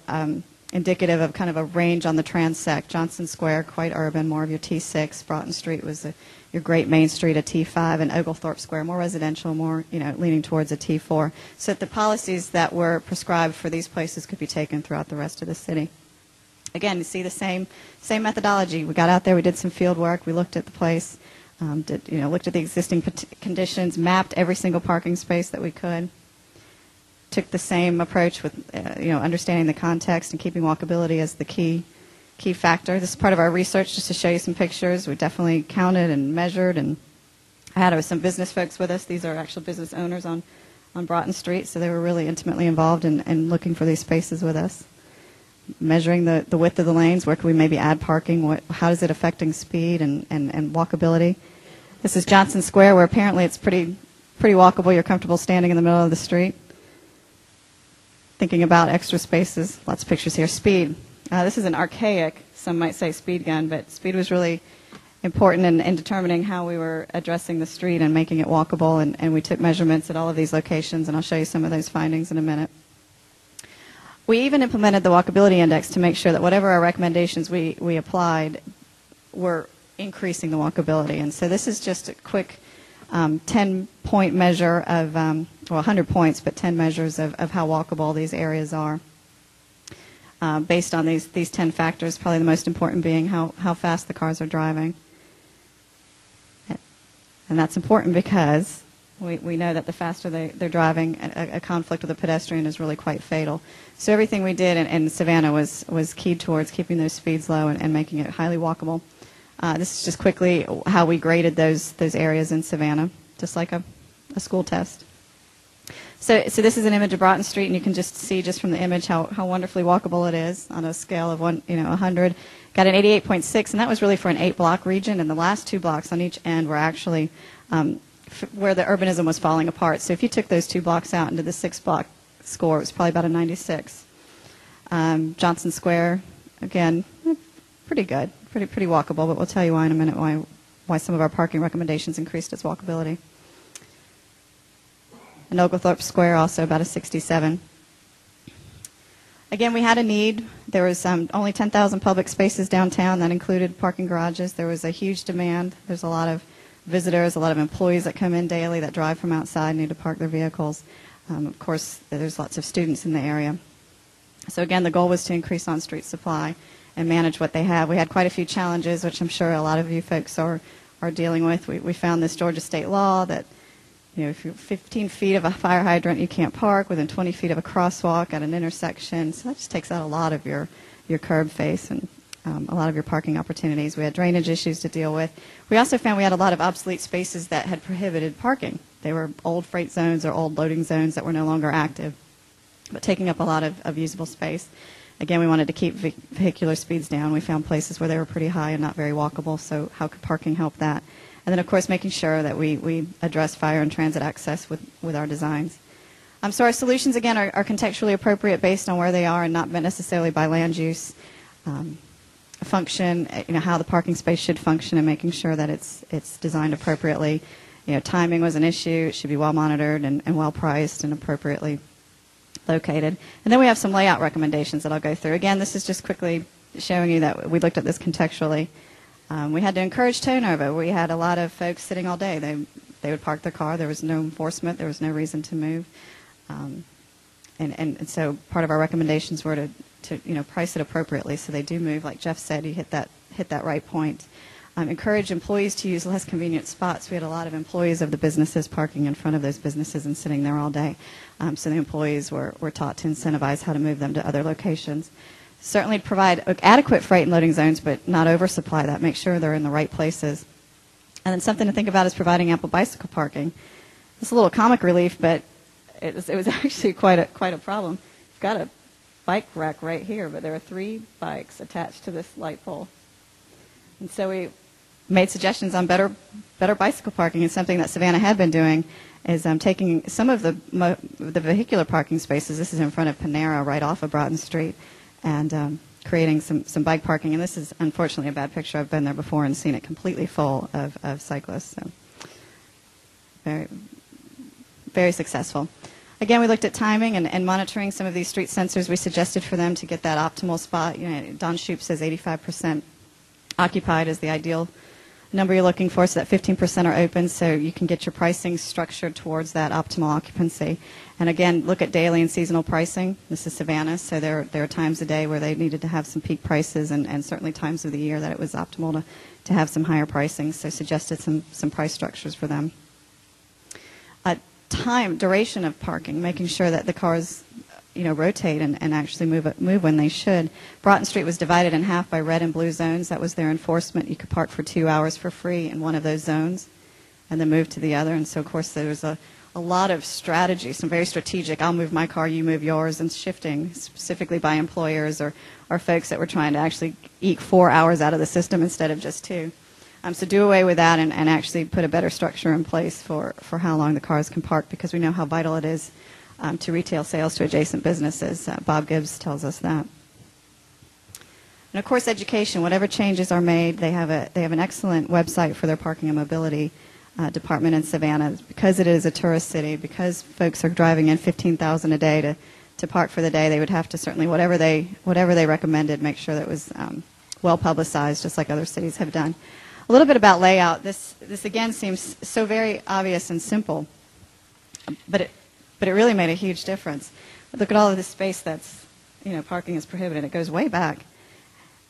indicative of kind of a range on the transect. Johnson Square, quite urban, more of your T6. Broughton Street was your great main street, a T5, and Oglethorpe Square, more residential, more leaning towards a T4. So that the policies that were prescribed for these places could be taken throughout the rest of the city. Again, you see the same methodology. We got out there, we did some field work, we looked at the place, looked at the existing conditions, mapped every single parking space that we could. Took the same approach with understanding the context and keeping walkability as the key factor. This is part of our research, just to show you some pictures. We definitely counted and measured, and I had some business folks with us. These are actual business owners on Broughton Street, so they were really intimately involved in looking for these spaces with us. Measuring the width of the lanes, where can we maybe add parking, how is it affecting speed and walkability. This is Johnson Square, where apparently it's pretty walkable. You're comfortable standing in the middle of the street. Thinking about extra spaces, lots of pictures here. Speed. This is an archaic, some might say, speed gun, but speed was really important in determining how we were addressing the street and making it walkable, and we took measurements at all of these locations, and I'll show you some of those findings in a minute. We even implemented the walkability index to make sure that whatever our recommendations we applied were increasing the walkability. And so this is just a quick 10-point measure of, well, 100 points, but 10 measures of how walkable these areas are. Based on these 10 factors, probably the most important being how fast the cars are driving. And that's important because we know that the faster they're driving, a conflict with a pedestrian is really quite fatal. So everything we did in Savannah was keyed towards keeping those speeds low and making it highly walkable. This is just quickly how we graded those areas in Savannah, just like a school test. So this is an image of Broughton Street, and you can just see just from the image how wonderfully walkable it is on a scale of 100. Got an 88.6, and that was really for an 8-block region, and the last 2 blocks on each end were actually where the urbanism was falling apart. So if you took those 2 blocks out into the 6-block score, it was probably about a 96. Johnson Square, again, pretty good, pretty walkable, but we'll tell you why in a minute why some of our parking recommendations increased its walkability. And Oglethorpe Square also about a 67. Again, we had a need. There was only 10,000 public spaces downtown. That included parking garages. There was a huge demand. There's a lot of visitors, a lot of employees that come in daily that drive from outside and need to park their vehicles. Of course, there's lots of students in the area. So again, the goal was to increase on-street supply and manage what they have. We had quite a few challenges, which I'm sure a lot of you folks are dealing with. We found this Georgia state law that if you're 15 feet of a fire hydrant, you can't park within 20 feet of a crosswalk at an intersection. So that just takes out a lot of your curb face and a lot of your parking opportunities. We had drainage issues to deal with. We also found we had a lot of obsolete spaces that had prohibited parking. They were old freight zones or old loading zones that were no longer active, but taking up a lot of usable space. Again, we wanted to keep vehicular speeds down. We found places where they were pretty high and not very walkable, so how could parking help that? And then, of course, making sure that we address fire and transit access with our designs. So our solutions, again, are contextually appropriate based on where they are and not necessarily by land use, function, how the parking space should function and making sure that it's designed appropriately. Timing was an issue. It should be well monitored and well priced and appropriately located. And then we have some layout recommendations that I'll go through. Again, this is just quickly showing you that we looked at this contextually. We had to encourage turnover. We had a lot of folks sitting all day. They would park their car. There was no enforcement. There was no reason to move. And so part of our recommendations were to price it appropriately so they do move. Like Jeff said, you hit that right point. Encourage employees to use less convenient spots. We had a lot of employees of the businesses parking in front of those businesses and sitting there all day. So the employees were taught to incentivize how to move them to other locations. Certainly provide adequate freight and loading zones, but not oversupply that. Make sure they're in the right places. And then something to think about is providing ample bicycle parking. It's a little comic relief, but it was actually quite a problem. We've got a bike rack right here, but there are 3 bikes attached to this light pole. And so we made suggestions on better bicycle parking, and something that Savannah had been doing is taking some of the vehicular parking spaces. This is in front of Panera right off of Broughton Street, and creating some bike parking. And this is unfortunately a bad picture. I've been there before and seen it completely full of cyclists. So very, very successful. Again, we looked at timing and monitoring some of these street sensors. We suggested for them to get that optimal spot. Don Shoup says 85% occupied is the ideal number you're looking for, so that 15% are open, so you can get your pricing structured towards that optimal occupancy. And again, look at daily and seasonal pricing. This is Savannah, so there are times a day where they needed to have some peak prices, and certainly times of the year that it was optimal to have some higher pricing, so suggested some price structures for them. Duration of parking, making sure that the cars rotate and actually move when they should. Broughton Street was divided in half by red and blue zones. That was their enforcement. You could park for 2 hours for free in one of those zones and then move to the other. And so, of course, there was a lot of strategy, some very strategic, I'll move my car, you move yours, and shifting specifically by employers or folks that were trying to actually eke 4 hours out of the system instead of just 2. So do away with that and actually put a better structure in place for how long the cars can park, because we know how vital it is to retail sales to adjacent businesses. Bob Gibbs tells us that. And of course, education. Whatever changes are made, they have an excellent website for their parking and mobility department in Savannah. Because it is a tourist city, because folks are driving in 15,000 a day to park for the day, they would have to certainly, whatever they recommended, make sure that it was well publicized, just like other cities have done. A little bit about layout. This again seems so very obvious and simple, but it really made a huge difference. Look at all of this space that's, parking is prohibited. It goes way back.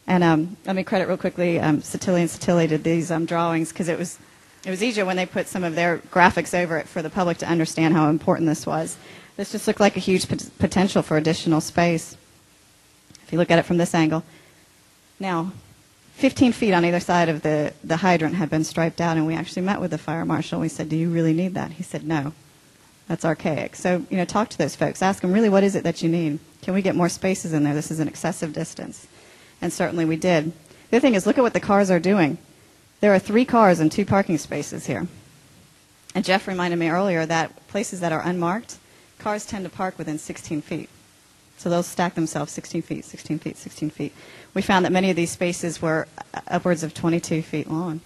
And let me credit real quickly Satilli and Satilli did these drawings because it was easier when they put some of their graphics over it for the public to understand how important this was. This just looked like a huge potential for additional space if you look at it from this angle. Now, 15 feet on either side of the hydrant had been striped out, and we actually met with the fire marshal. We said, do you really need that? He said, no. That's archaic. So, talk to those folks. Ask them, really, what is it that you need? Can we get more spaces in there? This is an excessive distance. And certainly we did. The other thing is, look at what the cars are doing. There are 3 cars and 2 parking spaces here. And Jeff reminded me earlier that places that are unmarked, cars tend to park within 16 feet. So they'll stack themselves 16 feet, 16 feet, 16 feet. We found that many of these spaces were upwards of 22 feet long.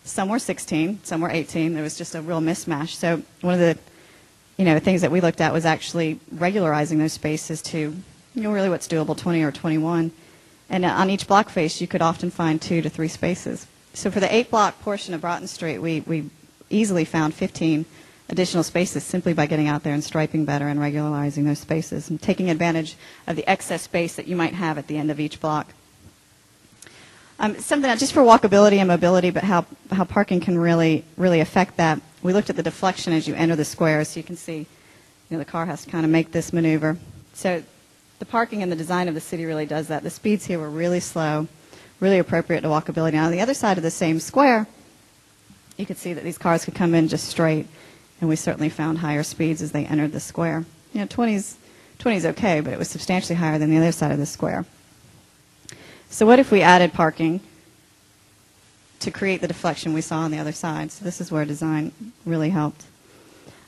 Some were 16, some were 18. There was just a real mismatch. So one of the things that we looked at was actually regularizing those spaces to really what's doable, 20 or 21. And on each block face, you could often find 2 to 3 spaces. So for the 8-block portion of Broughton Street, we easily found 15 additional spaces simply by getting out there and striping better and regularizing those spaces and taking advantage of the excess space that you might have at the end of each block. Something not just for walkability and mobility, but how parking can really affect that. We looked at the deflection as you enter the square, so you can see the car has to kind of make this maneuver. So the parking and the design of the city really does that. The speeds here were really slow, really appropriate to walkability. Now, on the other side of the same square, you could see that these cars could come in just straight, and we certainly found higher speeds as they entered the square. 20's okay, but it was substantially higher than the other side of the square. So what if we added parking to create the deflection we saw on the other side? So this is where design really helped.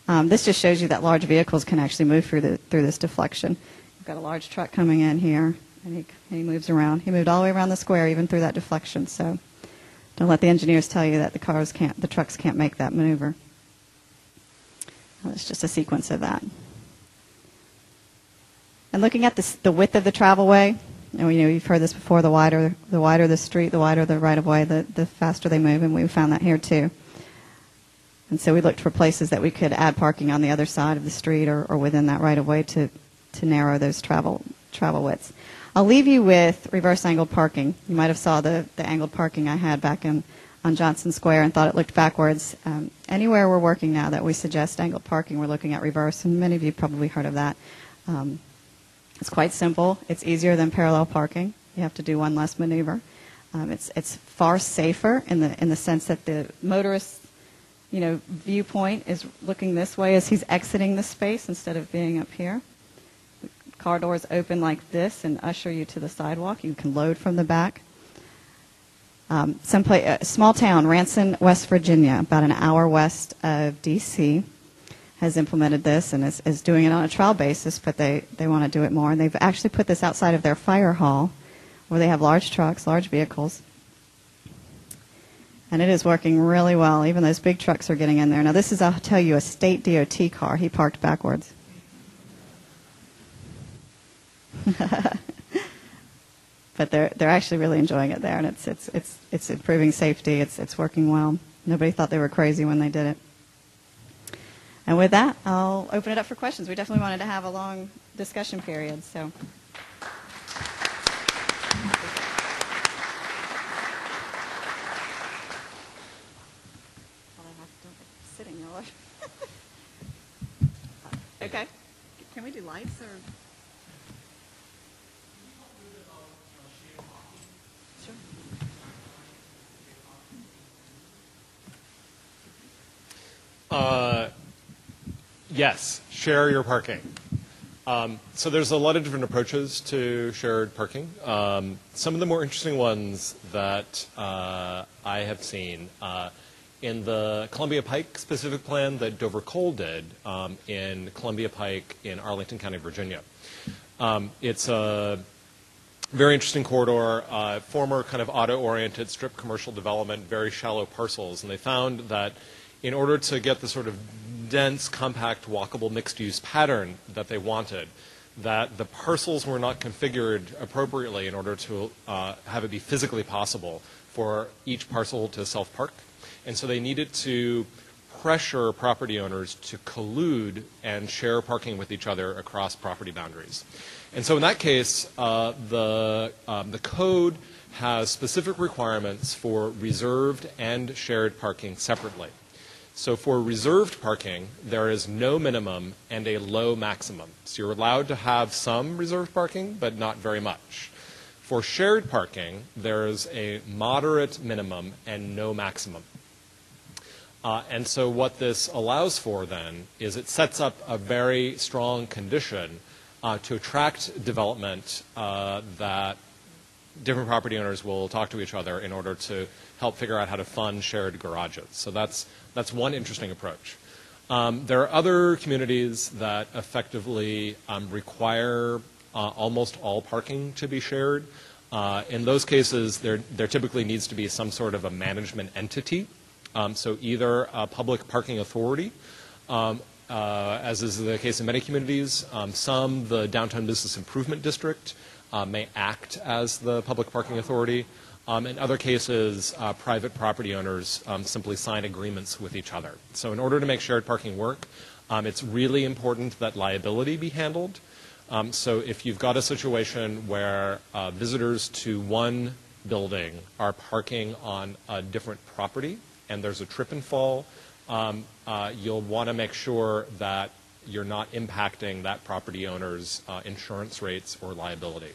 This just shows you that large vehicles can actually move through this deflection. We've got a large truck coming in here, and he moves around. He moved all the way around the square, even through that deflection. So don't let the engineers tell you that the trucks can't make that maneuver. It's just a sequence of that. And looking at the width of the travelway, you've heard this before, the wider the street, the wider the right-of-way, the faster they move, and we found that here too. And so we looked for places that we could add parking on the other side of the street or within that right-of-way to narrow those travel widths. I'll leave you with reverse angled parking. You might have saw the angled parking I had back on Johnson Square and thought it looked backwards. Anywhere we're working now that we suggest angled parking, we're looking at reverse, and many of you probably heard of that. It's quite simple. It's easier than parallel parking. You have to do one less maneuver. It's far safer in the sense that the motorist's viewpoint is looking this way as he's exiting the space instead of being up here. Car doors open like this and usher you to the sidewalk. You can load from the back. A small town, Ranson, West Virginia, about an hour west of D.C., has implemented this and is doing it on a trial basis, but they want to do it more. And they've actually put this outside of their fire hall where they have large trucks, large vehicles. And it is working really well. Even those big trucks are getting in there. Now, this is, I'll tell you, a state DOT car. He parked backwards. But they're actually really enjoying it there, and it's improving safety. It's working well. Nobody thought they were crazy when they did it. And with that, I'll open it up for questions. We definitely wanted to have a long discussion period, so. Sitting there. Okay. Can we do lights or? Yes, share your parking. So there's a lot of different approaches to shared parking. Some of the more interesting ones that I have seen in the Columbia Pike specific plan that Dover Coal did in Columbia Pike in Arlington County, Virginia. It's a very interesting corridor, former kind of auto-oriented strip commercial development, very shallow parcels, and they found that in order to get the sort of dense, compact, walkable, mixed-use pattern that they wanted, that the parcels were not configured appropriately in order to have it be physically possible for each parcel to self-park. And so they needed to pressure property owners to collude and share parking with each other across property boundaries. And so in that case, the code has specific requirements for reserved and shared parking separately. So for reserved parking, there is no minimum and a low maximum. So you're allowed to have some reserved parking, but not very much. For shared parking, there's a moderate minimum and no maximum. And so what this allows for then is it sets up a very strong condition to attract development that different property owners will talk to each other in order to help figure out how to fund shared garages. So that's one interesting approach. There are other communities that effectively require almost all parking to be shared. In those cases, there typically needs to be some sort of a management entity. So either a public parking authority, as is the case in many communities, the Downtown Business Improvement District may act as the public parking authority. In other cases, private property owners simply sign agreements with each other. So in order to make shared parking work, it's really important that liability be handled. So if you've got a situation where visitors to one building are parking on a different property and there's a trip and fall, you'll want to make sure that you're not impacting that property owner's insurance rates or liability.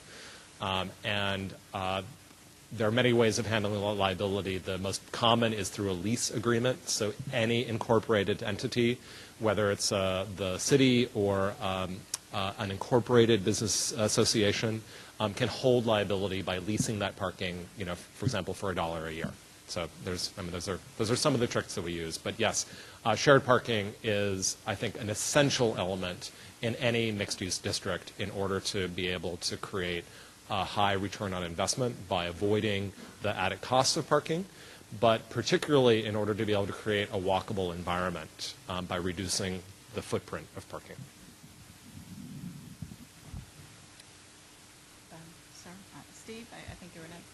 There are many ways of handling liability. The most common is through a lease agreement. So any incorporated entity, whether it's the city or an incorporated business association, can hold liability by leasing that parking, for example, for $1 a year. So those are some of the tricks that we use. But yes, shared parking is, I think, an essential element in any mixed-use district in order to be able to create a high return on investment by avoiding the added costs of parking, but particularly in order to be able to create a walkable environment by reducing the footprint of parking. Sir, Steve, I think you were next.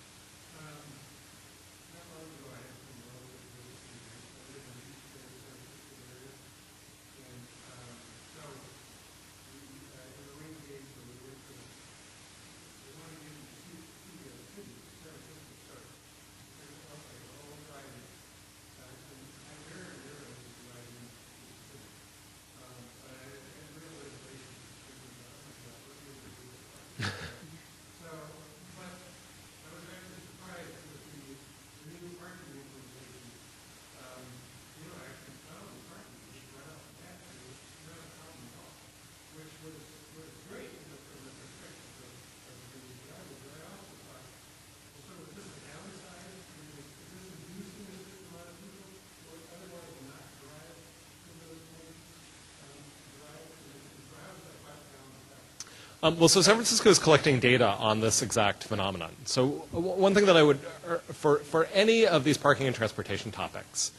Well, so San Francisco is collecting data on this exact phenomenon. So one thing that I would, for any of these parking and transportation topics,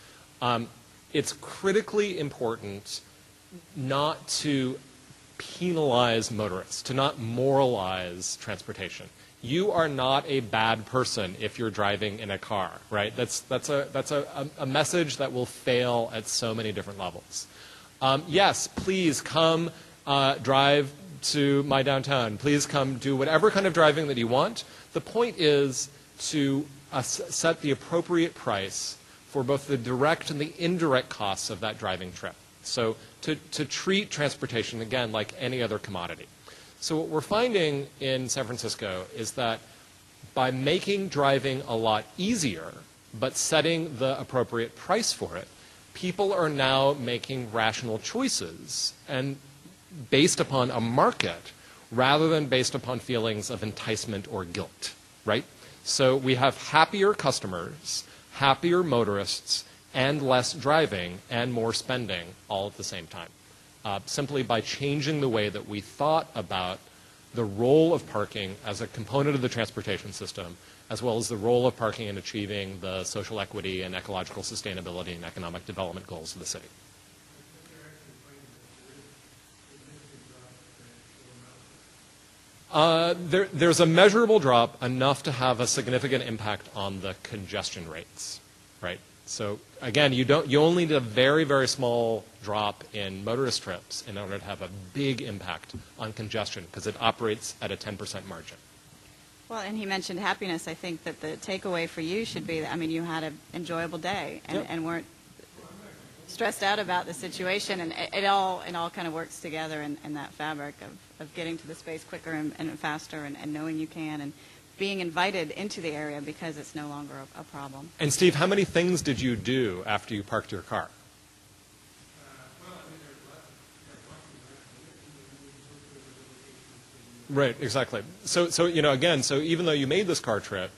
it's critically important not to penalize motorists, to not moralize transportation. You are not a bad person if you're driving in a car, right? That's a message that will fail at so many different levels. Yes, please come drive to my downtown. Please come do whatever kind of driving that you want. The point is to set the appropriate price for both the direct and the indirect costs of that driving trip. So to treat transportation, again, like any other commodity. So what we're finding in San Francisco is that by making driving a lot easier, but setting the appropriate price for it, people are now making rational choices and based upon a market rather than based upon feelings of enticement or guilt, right? So we have happier customers, happier motorists, and less driving and more spending all at the same time, simply by changing the way that we thought about the role of parking as a component of the transportation system, as well as the role of parking in achieving the social equity and ecological sustainability and economic development goals of the city. There's a measurable drop, enough to have a significant impact on the congestion rates, right? So again, you only need a very, very small drop in motorist trips in order to have a big impact on congestion, because it operates at a 10% margin. Well, and he mentioned happiness. I think that the takeaway for you should be that, I mean, you had an enjoyable day and, Yep. and weren't stressed out about the situation, and it all kind of works together in that fabric of getting to the space quicker and faster and knowing you can, and being invited into the area because it's no longer a problem. And Steve, how many things did you do after you parked your car? Right, exactly. So again, so even though you made this car trip,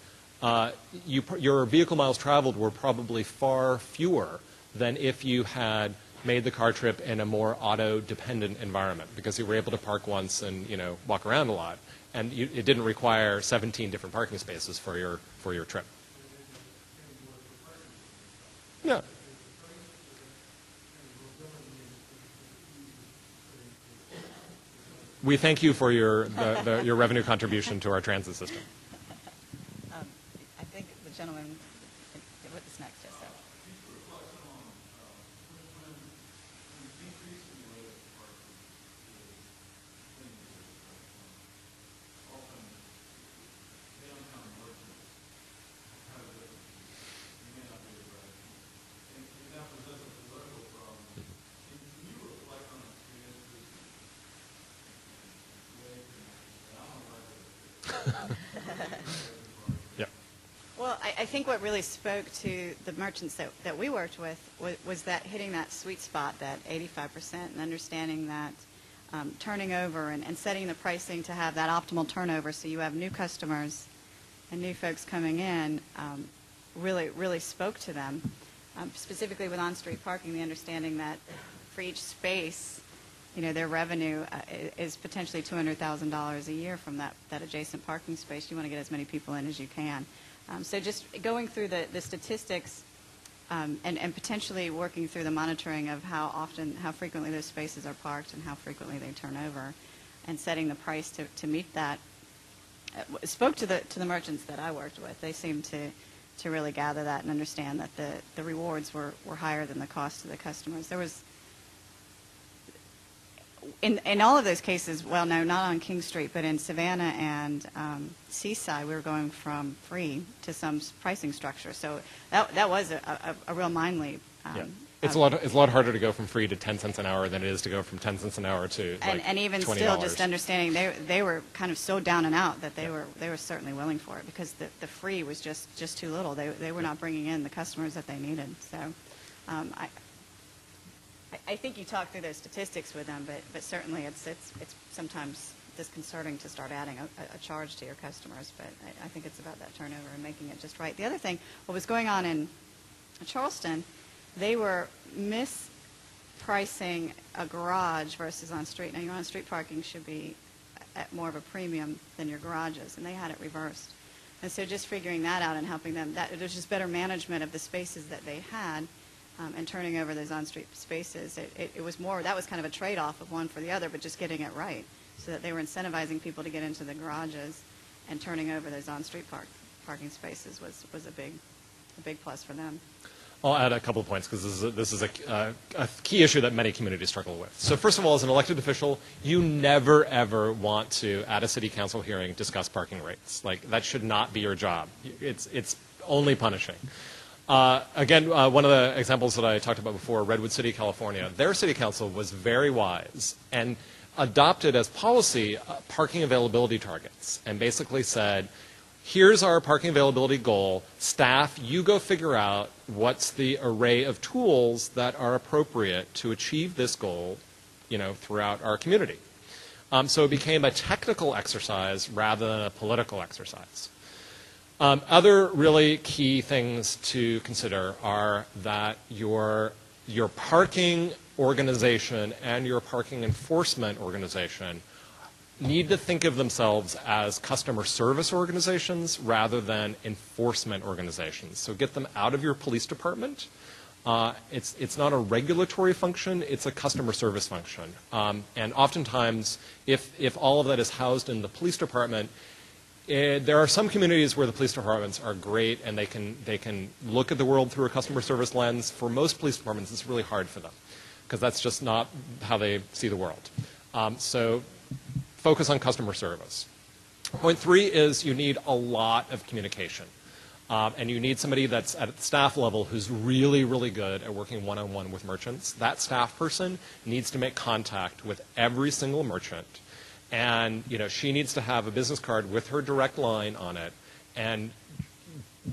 your vehicle miles traveled were probably far fewer than if you had made the car trip in a more auto-dependent environment, because you were able to park once and walk around a lot, and it didn't require 17 different parking spaces for your trip. Yeah. We thank you for your revenue contribution to our transit system. I think the gentleman, what's next? Yes, sir. Yeah. Well, I think what really spoke to the merchants that we worked with was that hitting that sweet spot, that 85%, and understanding that turning over and setting the pricing to have that optimal turnover so you have new customers and new folks coming in really spoke to them. Specifically with on-street parking, the understanding that for each space, their revenue is potentially $200,000 a year from that adjacent parking space. You want to get as many people in as you can. So just going through the statistics and potentially working through the monitoring of how frequently those spaces are parked and how frequently they turn over, and setting the price to meet that, spoke to the merchants that I worked with. They seemed to really gather that and understand that the rewards were higher than the cost to the customers. There was, in all of those cases, well, no, not on King Street, but in Savannah and Seaside, we were going from free to some pricing structure. So that was a real mind leap. Yeah. It's a lot harder to go from free to 10 cents an hour than it is to go from 10 cents an hour to and even $20. Still, just understanding they were kind of so down and out that they were certainly willing for it, because the free was just too little. They were not bringing in the customers that they needed. So I think you talk through those statistics with them, but certainly it's sometimes disconcerting to start adding a charge to your customers. But I think it's about that turnover and making it just right. The other thing, what was going on in Charleston, they were mispricing a garage versus on-street. Now, your on-street parking should be at more of a premium than your garages, and they had it reversed. And so just figuring that out and helping them, there's just better management of the spaces that they had, and turning over those on-street spaces. It was more, that was kind of a trade-off of one for the other, but just getting it right, so that they were incentivizing people to get into the garages, and turning over those on-street parking spaces was a big plus for them. I'll add a couple of points, because this is a key issue that many communities struggle with. So first of all, as an elected official, you never, ever want to, at a city council hearing, discuss parking rates. Like, that should not be your job. It's only punishing. Again, one of the examples that I talked about before, Redwood City, California, their city council was very wise and adopted as policy parking availability targets, and basically said, here's our parking availability goal. Staff, you go figure out what's the array of tools that are appropriate to achieve this goal, throughout our community. So it became a technical exercise rather than a political exercise. Other really key things to consider are that your parking organization and your parking enforcement organization need to think of themselves as customer service organizations rather than enforcement organizations. So get them out of your police department It's not a regulatory function, it's a customer service function. And oftentimes, if all of that is housed in the police department, there are some communities where the police departments are great and they can look at the world through a customer service lens. For most police departments, it's really hard for them because that's just not how they see the world. So focus on customer service. Point 3 is you need a lot of communication. And you need somebody that's at staff level who's really, really good at working one-on-one with merchants. That staff person needs to make contact with every single merchant. And she needs to have a business card with her direct line on it and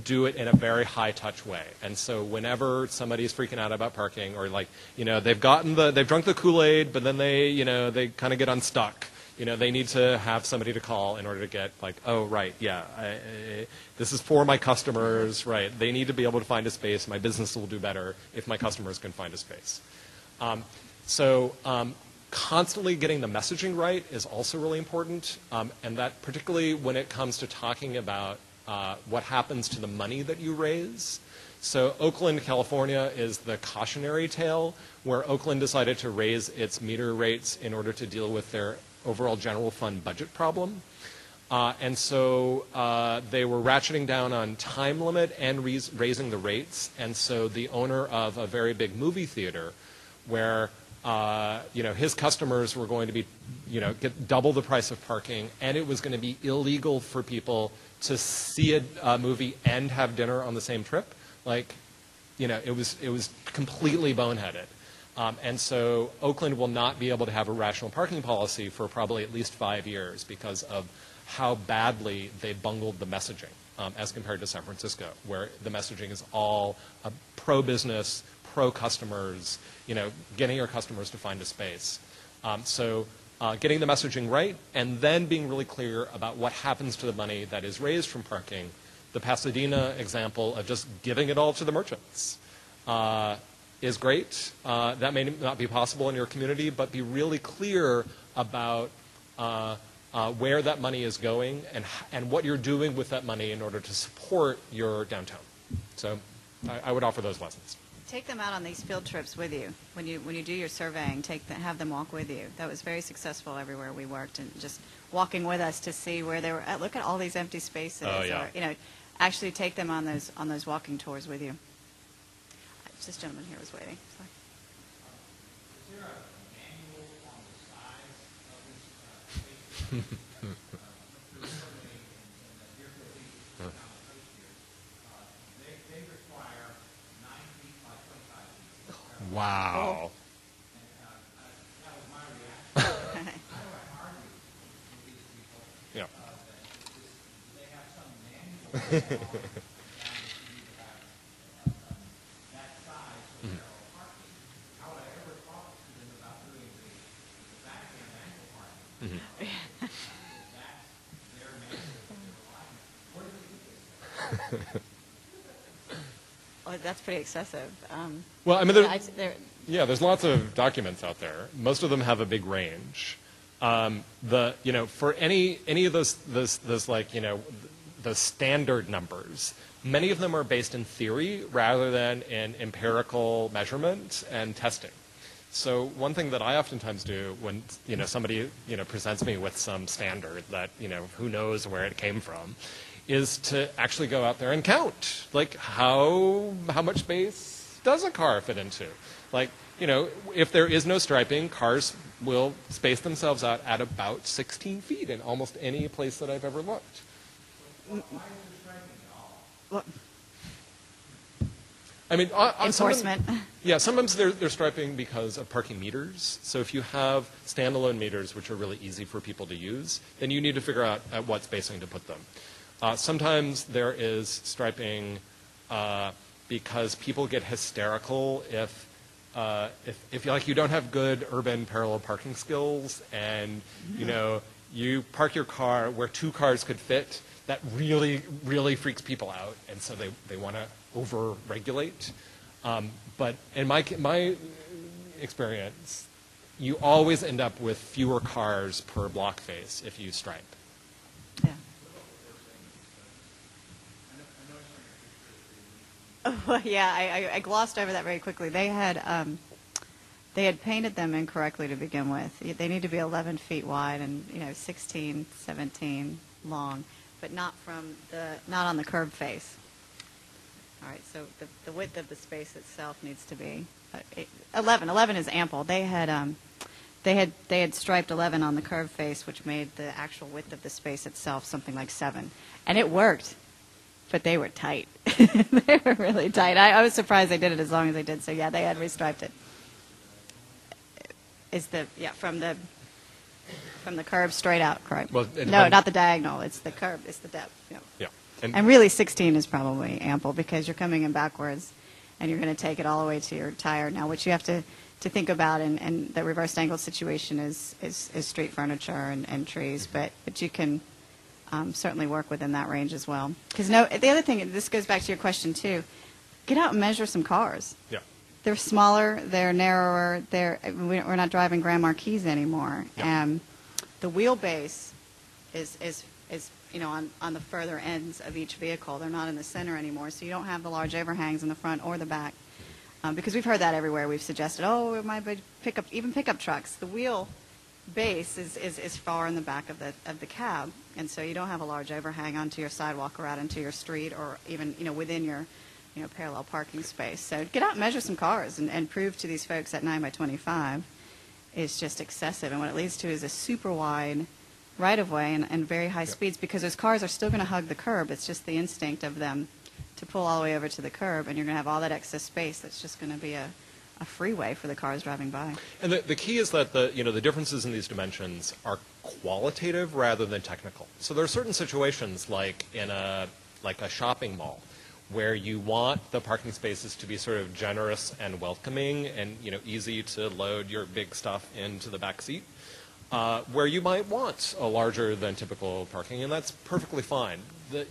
do it in a very high-touch way. And so whenever somebody's freaking out about parking or they've drunk the Kool-Aid, but then they kind of get unstuck. They need to have somebody to call in order to get oh, right, yeah, this is for my customers, right. They need to be able to find a space. My business will do better if my customers can find a space. Constantly getting the messaging right is also really important, and that particularly when it comes to talking about what happens to the money that you raise. So Oakland, California is the cautionary tale where Oakland decided to raise its meter rates in order to deal with their overall general fund budget problem. And so they were ratcheting down on time limit and raising the rates. And so the owner of a very big movie theater where his customers were going to be, get double the price of parking, and it was going to be illegal for people to see a movie and have dinner on the same trip. It was completely boneheaded. And so Oakland will not be able to have a rational parking policy for probably at least 5 years because of how badly they bungled the messaging as compared to San Francisco, where the messaging is all pro-business, pro-customers, getting your customers to find a space. Getting the messaging right and then being really clear about what happens to the money that is raised from parking. The Pasadena example of just giving it all to the merchants is great. That may not be possible in your community, but be really clear about where that money is going and what you're doing with that money in order to support your downtown. So I would offer those lessons. Take them out on these field trips with you. When you do your surveying, have them walk with you. That was very successful everywhere we worked, and just walking with us to see where they were at. Look at all these empty spaces. Oh, yeah. Or, actually take them on those walking tours with you. This gentleman here was waiting. Sorry. Is there a manual on the size of this they require 9 feet by 25 feet. Wow. And that was my reaction. How do I argue with these people? Yeah. They have some manual that size for parallel parking. How would I ever talk to them about doing the back end angle parking? That's their manual requirement. Where do we get this? Oh, that's pretty excessive. Well, I mean, yeah, there's lots of documents out there. Most of them have a big range. For any of those the standard numbers, many of them are based in theory rather than in empirical measurement and testing. So one thing that I oftentimes do when somebody presents me with some standard that who knows where it came from, is to actually go out there and count. How much space does a car fit into? If there is no striping, cars will space themselves out at about 16 feet in almost any place that I've ever looked. Why is there striping at all? Well, I mean, enforcement. Sometimes they're striping because of parking meters. So if you have standalone meters, which are really easy for people to use, then you need to figure out at what spacing to put them. Sometimes there is striping because people get hysterical if you don't have good urban parallel parking skills and you park your car where 2 cars could fit. That really, really freaks people out, and so they want to over-regulate. But in my experience, you always end up with fewer cars per block face if you stripe. Yeah. Oh. Well, yeah, I glossed over that very quickly. They had painted them incorrectly to begin with. They need to be 11 feet wide and 16, 17 long, but not on the curved face. All right, so the width of the space itself needs to be 11. 11 is ample. They had striped 11 on the curved face, which made the actual width of the space itself something like 7, and it worked. But they were tight. They were really tight. I was surprised they did it as long as they did. So yeah, they had restriped it. From the curve straight out, correct? Well, no, not the diagonal. It's the curve. It's the depth. Yep. Yeah. And really, 16 is probably ample because you're coming in backwards, and you're going to take it all the way to your tire. Now, what you have to think about in the reversed angle situation is street furniture and trees, but you can certainly work within that range as well. Because the other thing, this goes back to your question too, get out and measure some cars. Yeah. They're smaller, they're narrower, we're not driving Grand Marquis anymore. Yeah. The wheelbase is on the further ends of each vehicle. They're not in the center anymore, so you don't have the large overhangs in the front or the back. Because we've heard that everywhere. We've suggested, it might be pickup trucks. The wheel base is far in the back of the cab, and so you don't have a large overhang onto your sidewalk or out into your street or even within your parallel parking space. So get out and measure some cars and prove to these folks that 9 by 25 is just excessive, and what it leads to is a super wide right-of-way and very high speeds, because those cars are still going to hug the curb. It's just the instinct of them to pull all the way over to the curb, and you're going to have all that excess space that's just going to be a freeway for the cars driving by. And the key is that the differences in these dimensions are qualitative rather than technical. So there are certain situations like in a shopping mall where you want the parking spaces to be sort of generous and welcoming and easy to load your big stuff into the back seat, where you might want a larger than typical parking, and that's perfectly fine. The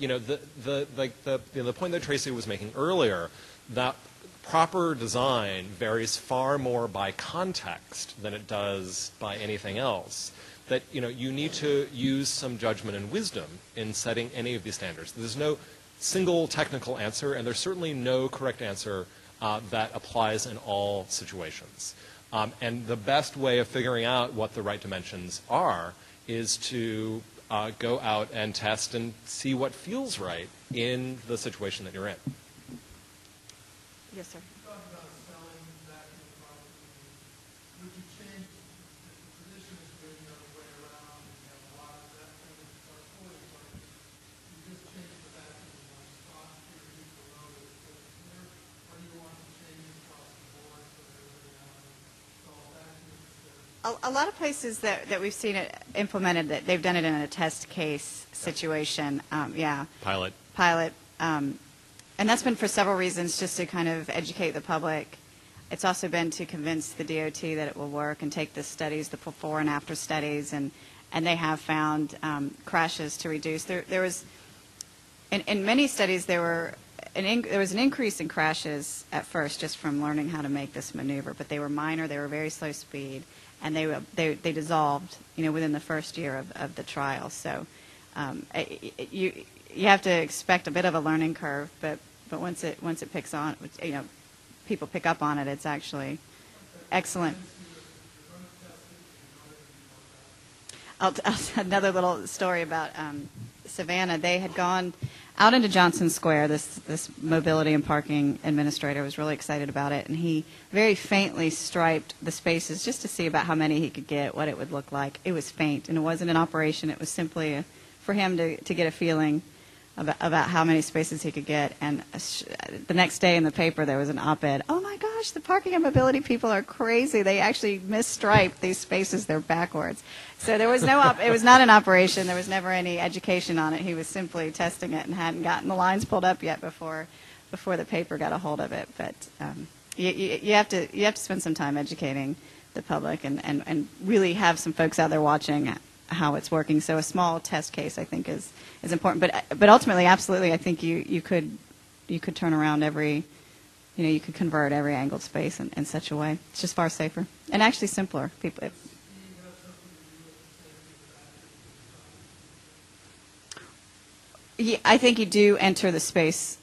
point that Tracy was making earlier, that proper design varies far more by context than it does by anything else. That you need to use some judgment and wisdom in setting any of these standards. There's no single technical answer, and there's certainly no correct answer that applies in all situations. And the best way of figuring out what the right dimensions are is to go out and test and see what feels right in the situation that you're in. Yes, sir. You talked about selling vacuum property. Would you change the position is been the other way around and have a lot of that kind of portfolio? You just change the vacuum in one spot here, people know that it's here, or do you want to change it across the board so that everybody has install vacuums? A lot of places that we've seen it implemented, that they've done it in a test case situation. Pilot. And that's been for several reasons, just to kind of educate the public. It's also been to convince the DOT that it will work and take the studies, the before and after studies, and they have found crashes to reduce. There was, in many studies, there was an increase in crashes at first just from learning how to make this maneuver, but they were minor, they were very slow speed, and they dissolved, within the first year of the trial. So you have to expect a bit of a learning curve, but once it picks on, people pick up on it, it's actually excellent. I'll tell another little story about Savannah. They had gone out into Johnson Square. This mobility and parking administrator was really excited about it, and he very faintly striped the spaces just to see about how many he could get, what it would look like. It was faint, and it wasn't an operation. It was simply for him to get a feeling about how many spaces he could get. And the next day in the paper there was an op-ed. Oh my gosh, the parking and mobility people are crazy. They actually misstriped these spaces. They're backwards. So there was it was not an operation. There was never any education on it. He was simply testing it and hadn't gotten the lines pulled up yet before the paper got a hold of it. But you have to spend some time educating the public and really have some folks out there watching how it's working. So a small test case, I think, is important. But ultimately, absolutely, I think you could turn around you could convert every angled space in such a way. It's just far safer and actually simpler. I think you do enter the space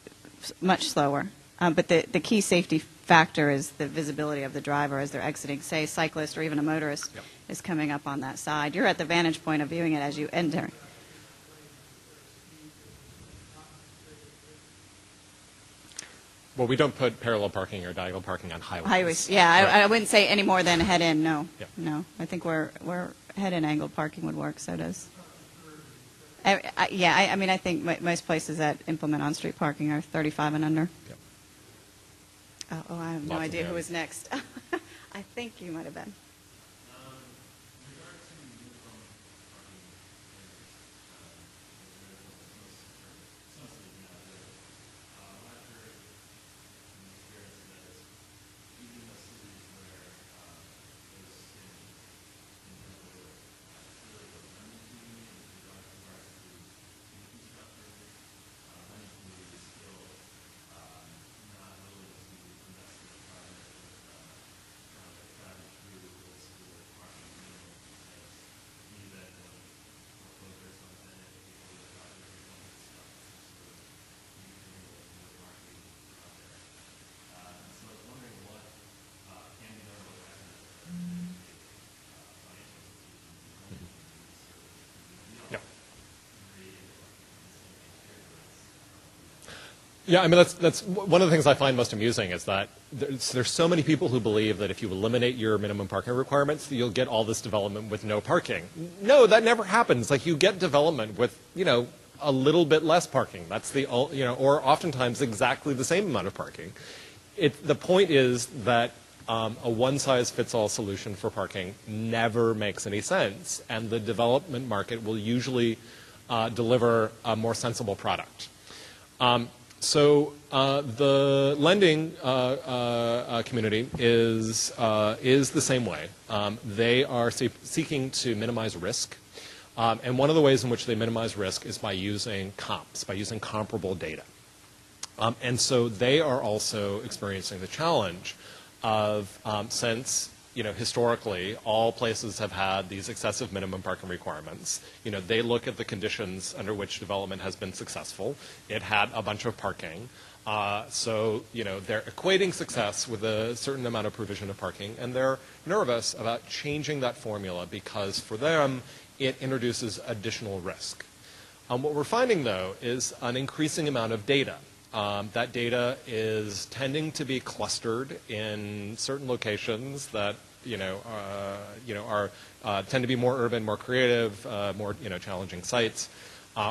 much slower. But the key safety factor is the visibility of the driver as they're exiting. Say a cyclist or even a motorist Yep. is coming up on that side. You're at the vantage point of viewing it as you enter. Well, we don't put parallel parking or diagonal parking on highways. Highways, yeah, Right. I wouldn't say any more than head-in, no. Yep. No, I think where head-in angled parking would work, so does. I mean, I think most places that implement on-street parking are 35 and under. Yep. Oh, I have no Lots of idea who them. was next. I think you might have been. Yeah, I mean, that's one of the things I find most amusing is that there's so many people who believe that if you eliminate your minimum parking requirements, you'll get all this development with no parking. No, that never happens. Like, you get development with, a little bit less parking. That's or oftentimes exactly the same amount of parking. The point is that a one-size-fits-all solution for parking never makes any sense, and the development market will usually deliver a more sensible product. So the lending community is the same way. They are seeking to minimize risk, and one of the ways in which they minimize risk is by using comps, by using comparable data. And so they are also experiencing the challenge of since historically, all places have had these excessive minimum parking requirements. They look at the conditions under which development has been successful. It had a bunch of parking. So they're equating success with a certain amount of provision of parking, and they're nervous about changing that formula because for them, it introduces additional risk. What we're finding, though, is an increasing amount of data. That data is tending to be clustered in certain locations that tend to be more urban, more creative, more challenging sites,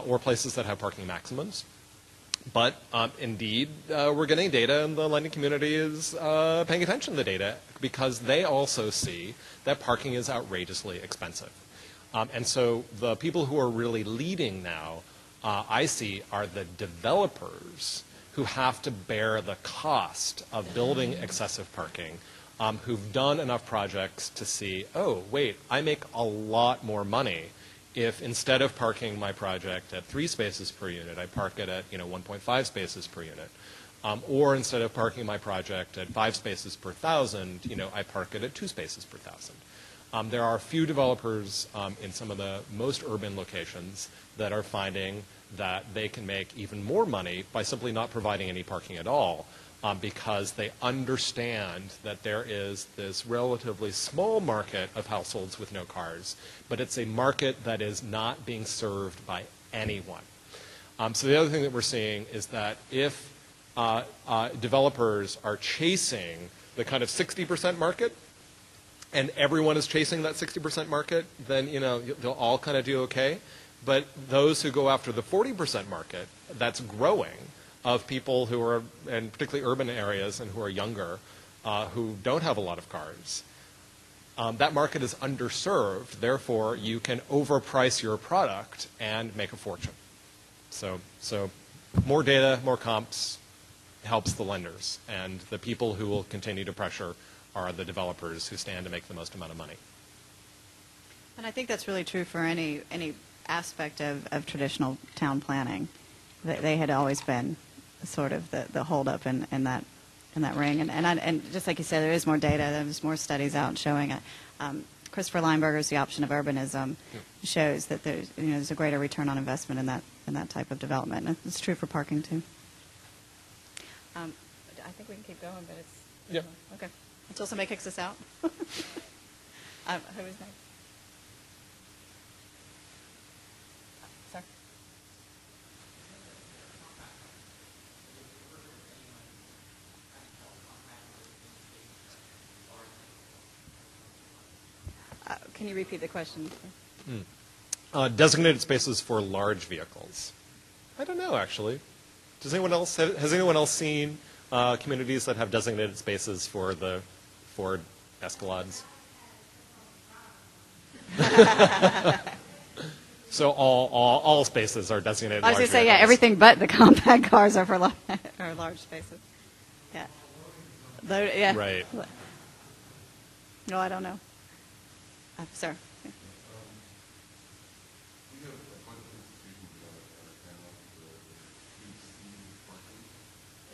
or places that have parking maximums. But indeed, we're getting data, and the lending community is paying attention to the data because they also see that parking is outrageously expensive. And so the people who are really leading now, I see, are the developers who have to bear the cost of building excessive parking, who've done enough projects to see, oh, wait, I make a lot more money if instead of parking my project at 3 spaces per unit, I park it at 1.5 spaces per unit. Or instead of parking my project at 5 spaces per 1,000, I park it at 2 spaces per 1,000. There are a few developers in some of the most urban locations that are finding that they can make even more money by simply not providing any parking at all, because they understand that there is this relatively small market of households with no cars, but it's a market that is not being served by anyone. So the other thing that we're seeing is that if developers are chasing the kind of 60% market, and everyone is chasing that 60% market, then they'll all kind of do okay. But those who go after the 40% market, that's growing, of people who are, and particularly urban areas and who are younger, who don't have a lot of cars, that market is underserved. Therefore, you can overprice your product and make a fortune. So more data, more comps helps the lenders, and the people who will continue to pressure are the developers who stand to make the most amount of money. And I think that's really true for any aspect of traditional town planning. They had always been sort of the holdup in that ring. And just like you said, there is more data. There's more studies out showing it. Christopher Lineberger's The Option of Urbanism shows that there's a greater return on investment in that type of development. And it's true for parking too. I think we can keep going, but it's... Yeah. Okay. Until somebody kicks us out. Who is next? Sir? Can you repeat the question? Designated spaces for large vehicles. I don't know, actually. Does anyone else, has anyone else seen communities that have designated spaces for the Ford Escalades? So all spaces are designated I was large going to say, yeah, vehicles. everything but the compact cars are for large spaces. Yeah. Yeah. Right. No, I don't know. Sir. We have a bunch of institutions in our town that use seated parking,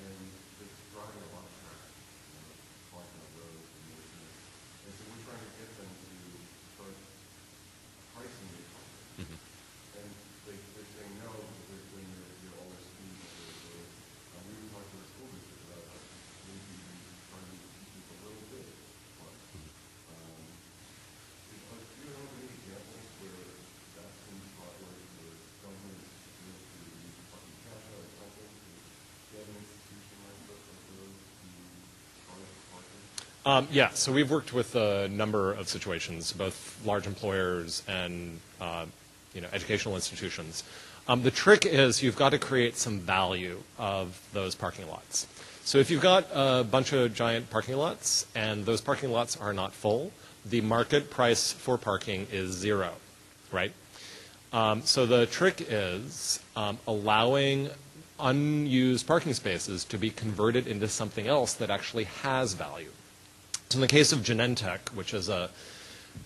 and it's driving a lot of traffic, parking on roads and everything. And so we're trying to get them to start pricing the parking. And they're saying no, because when you're all their speeds on the road. We were talking to the school district about maybe trying to keep it a little bit fun. Do you have any examples where that's been taught, where the government is able to use parking cash out or something? Do you have an institution like those to charge parking? Yeah, so we've worked with a number of situations, both large employers and educational institutions. The trick is you've got to create some value of those parking lots. So if you've got a bunch of giant parking lots and those parking lots are not full, the market price for parking is zero, right? So the trick is allowing unused parking spaces to be converted into something else that actually has value. So in the case of Genentech, which is a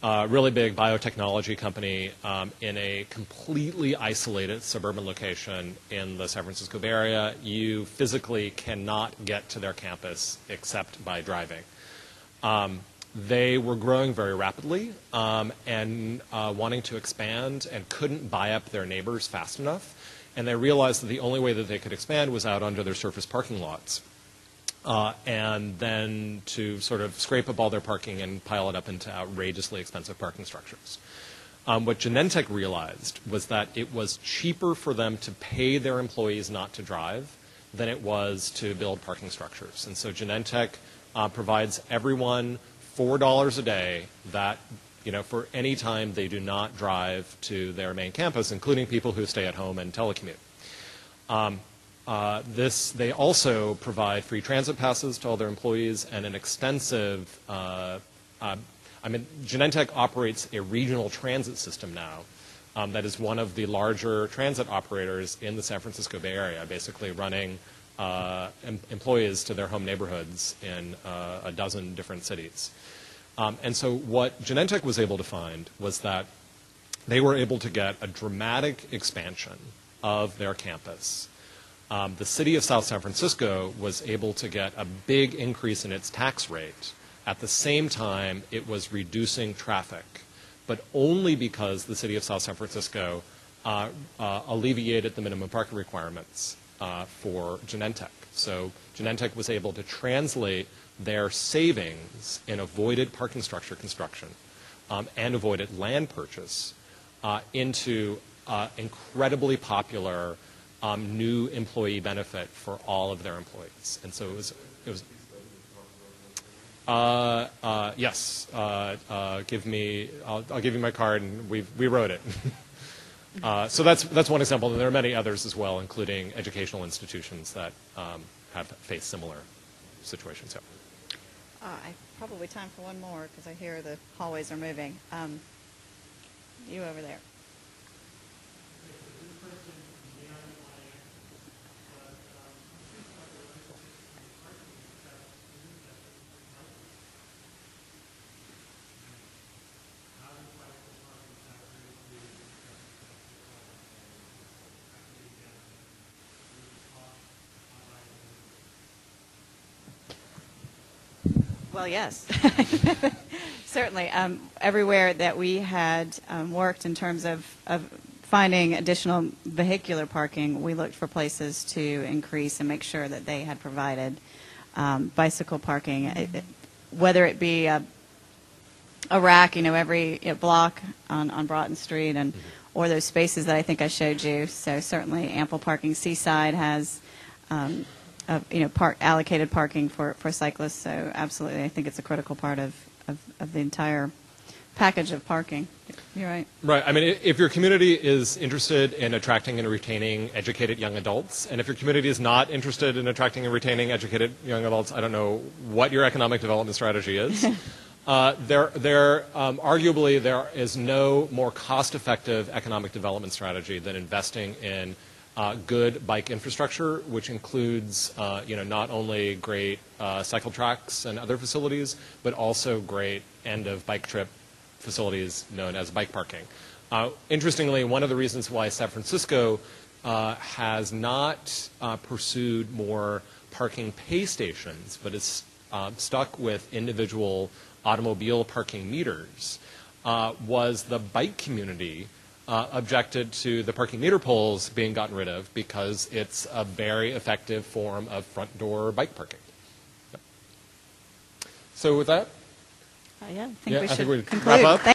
really big biotechnology company in a completely isolated suburban location in the San Francisco Bay Area, you physically cannot get to their campus except by driving. They were growing very rapidly and wanting to expand and couldn't buy up their neighbors fast enough. And they realized that the only way that they could expand was out under their surface parking lots. And then to sort of scrape up all their parking and pile it up into outrageously expensive parking structures. What Genentech realized was that it was cheaper for them to pay their employees not to drive than it was to build parking structures. And so Genentech provides everyone $4 a day that, for any time they do not drive to their main campus, including people who stay at home and telecommute. They also provide free transit passes to all their employees and an extensive, Genentech operates a regional transit system now that is one of the larger transit operators in the San Francisco Bay Area, basically running employees to their home neighborhoods in a dozen different cities. And so what Genentech was able to find was that they were able to get a dramatic expansion of their campus. The city of South San Francisco was able to get a big increase in its tax rate. At the same time, it was reducing traffic, but only because the city of South San Francisco alleviated the minimum parking requirements for Genentech. So Genentech was able to translate their savings in avoided parking structure construction and avoided land purchase into incredibly popular new employee benefit for all of their employees. And so it was yes, I'll give you my card, and we wrote it. So that's one example, and there are many others as well, including educational institutions that have faced similar situations. Yeah. Probably time for one more, because I hear the hallways are moving. You over there. Well, yes, certainly. Everywhere that we had worked in terms of finding additional vehicular parking, we looked for places to increase and make sure that they had provided bicycle parking, whether it be a rack, every block on Broughton Street, and or those spaces that I think I showed you. So certainly ample parking. Seaside has allocated parking for cyclists. So absolutely, I think it's a critical part of the entire package of parking. You're right. Right. I mean, if your community is interested in attracting and retaining educated young adults, and if your community is not interested in attracting and retaining educated young adults, I don't know what your economic development strategy is. Arguably, there is no more cost-effective economic development strategy than investing in good bike infrastructure, which includes, not only great cycle tracks and other facilities, but also great end-of-bike trip facilities known as bike parking. Interestingly, one of the reasons why San Francisco has not pursued more parking pay stations, but is stuck with individual automobile parking meters, was the bike community objected to the parking meter poles being gotten rid of because it's a very effective form of front door bike parking. Yep. So with that, I think we should conclude. conclude. Wrap up.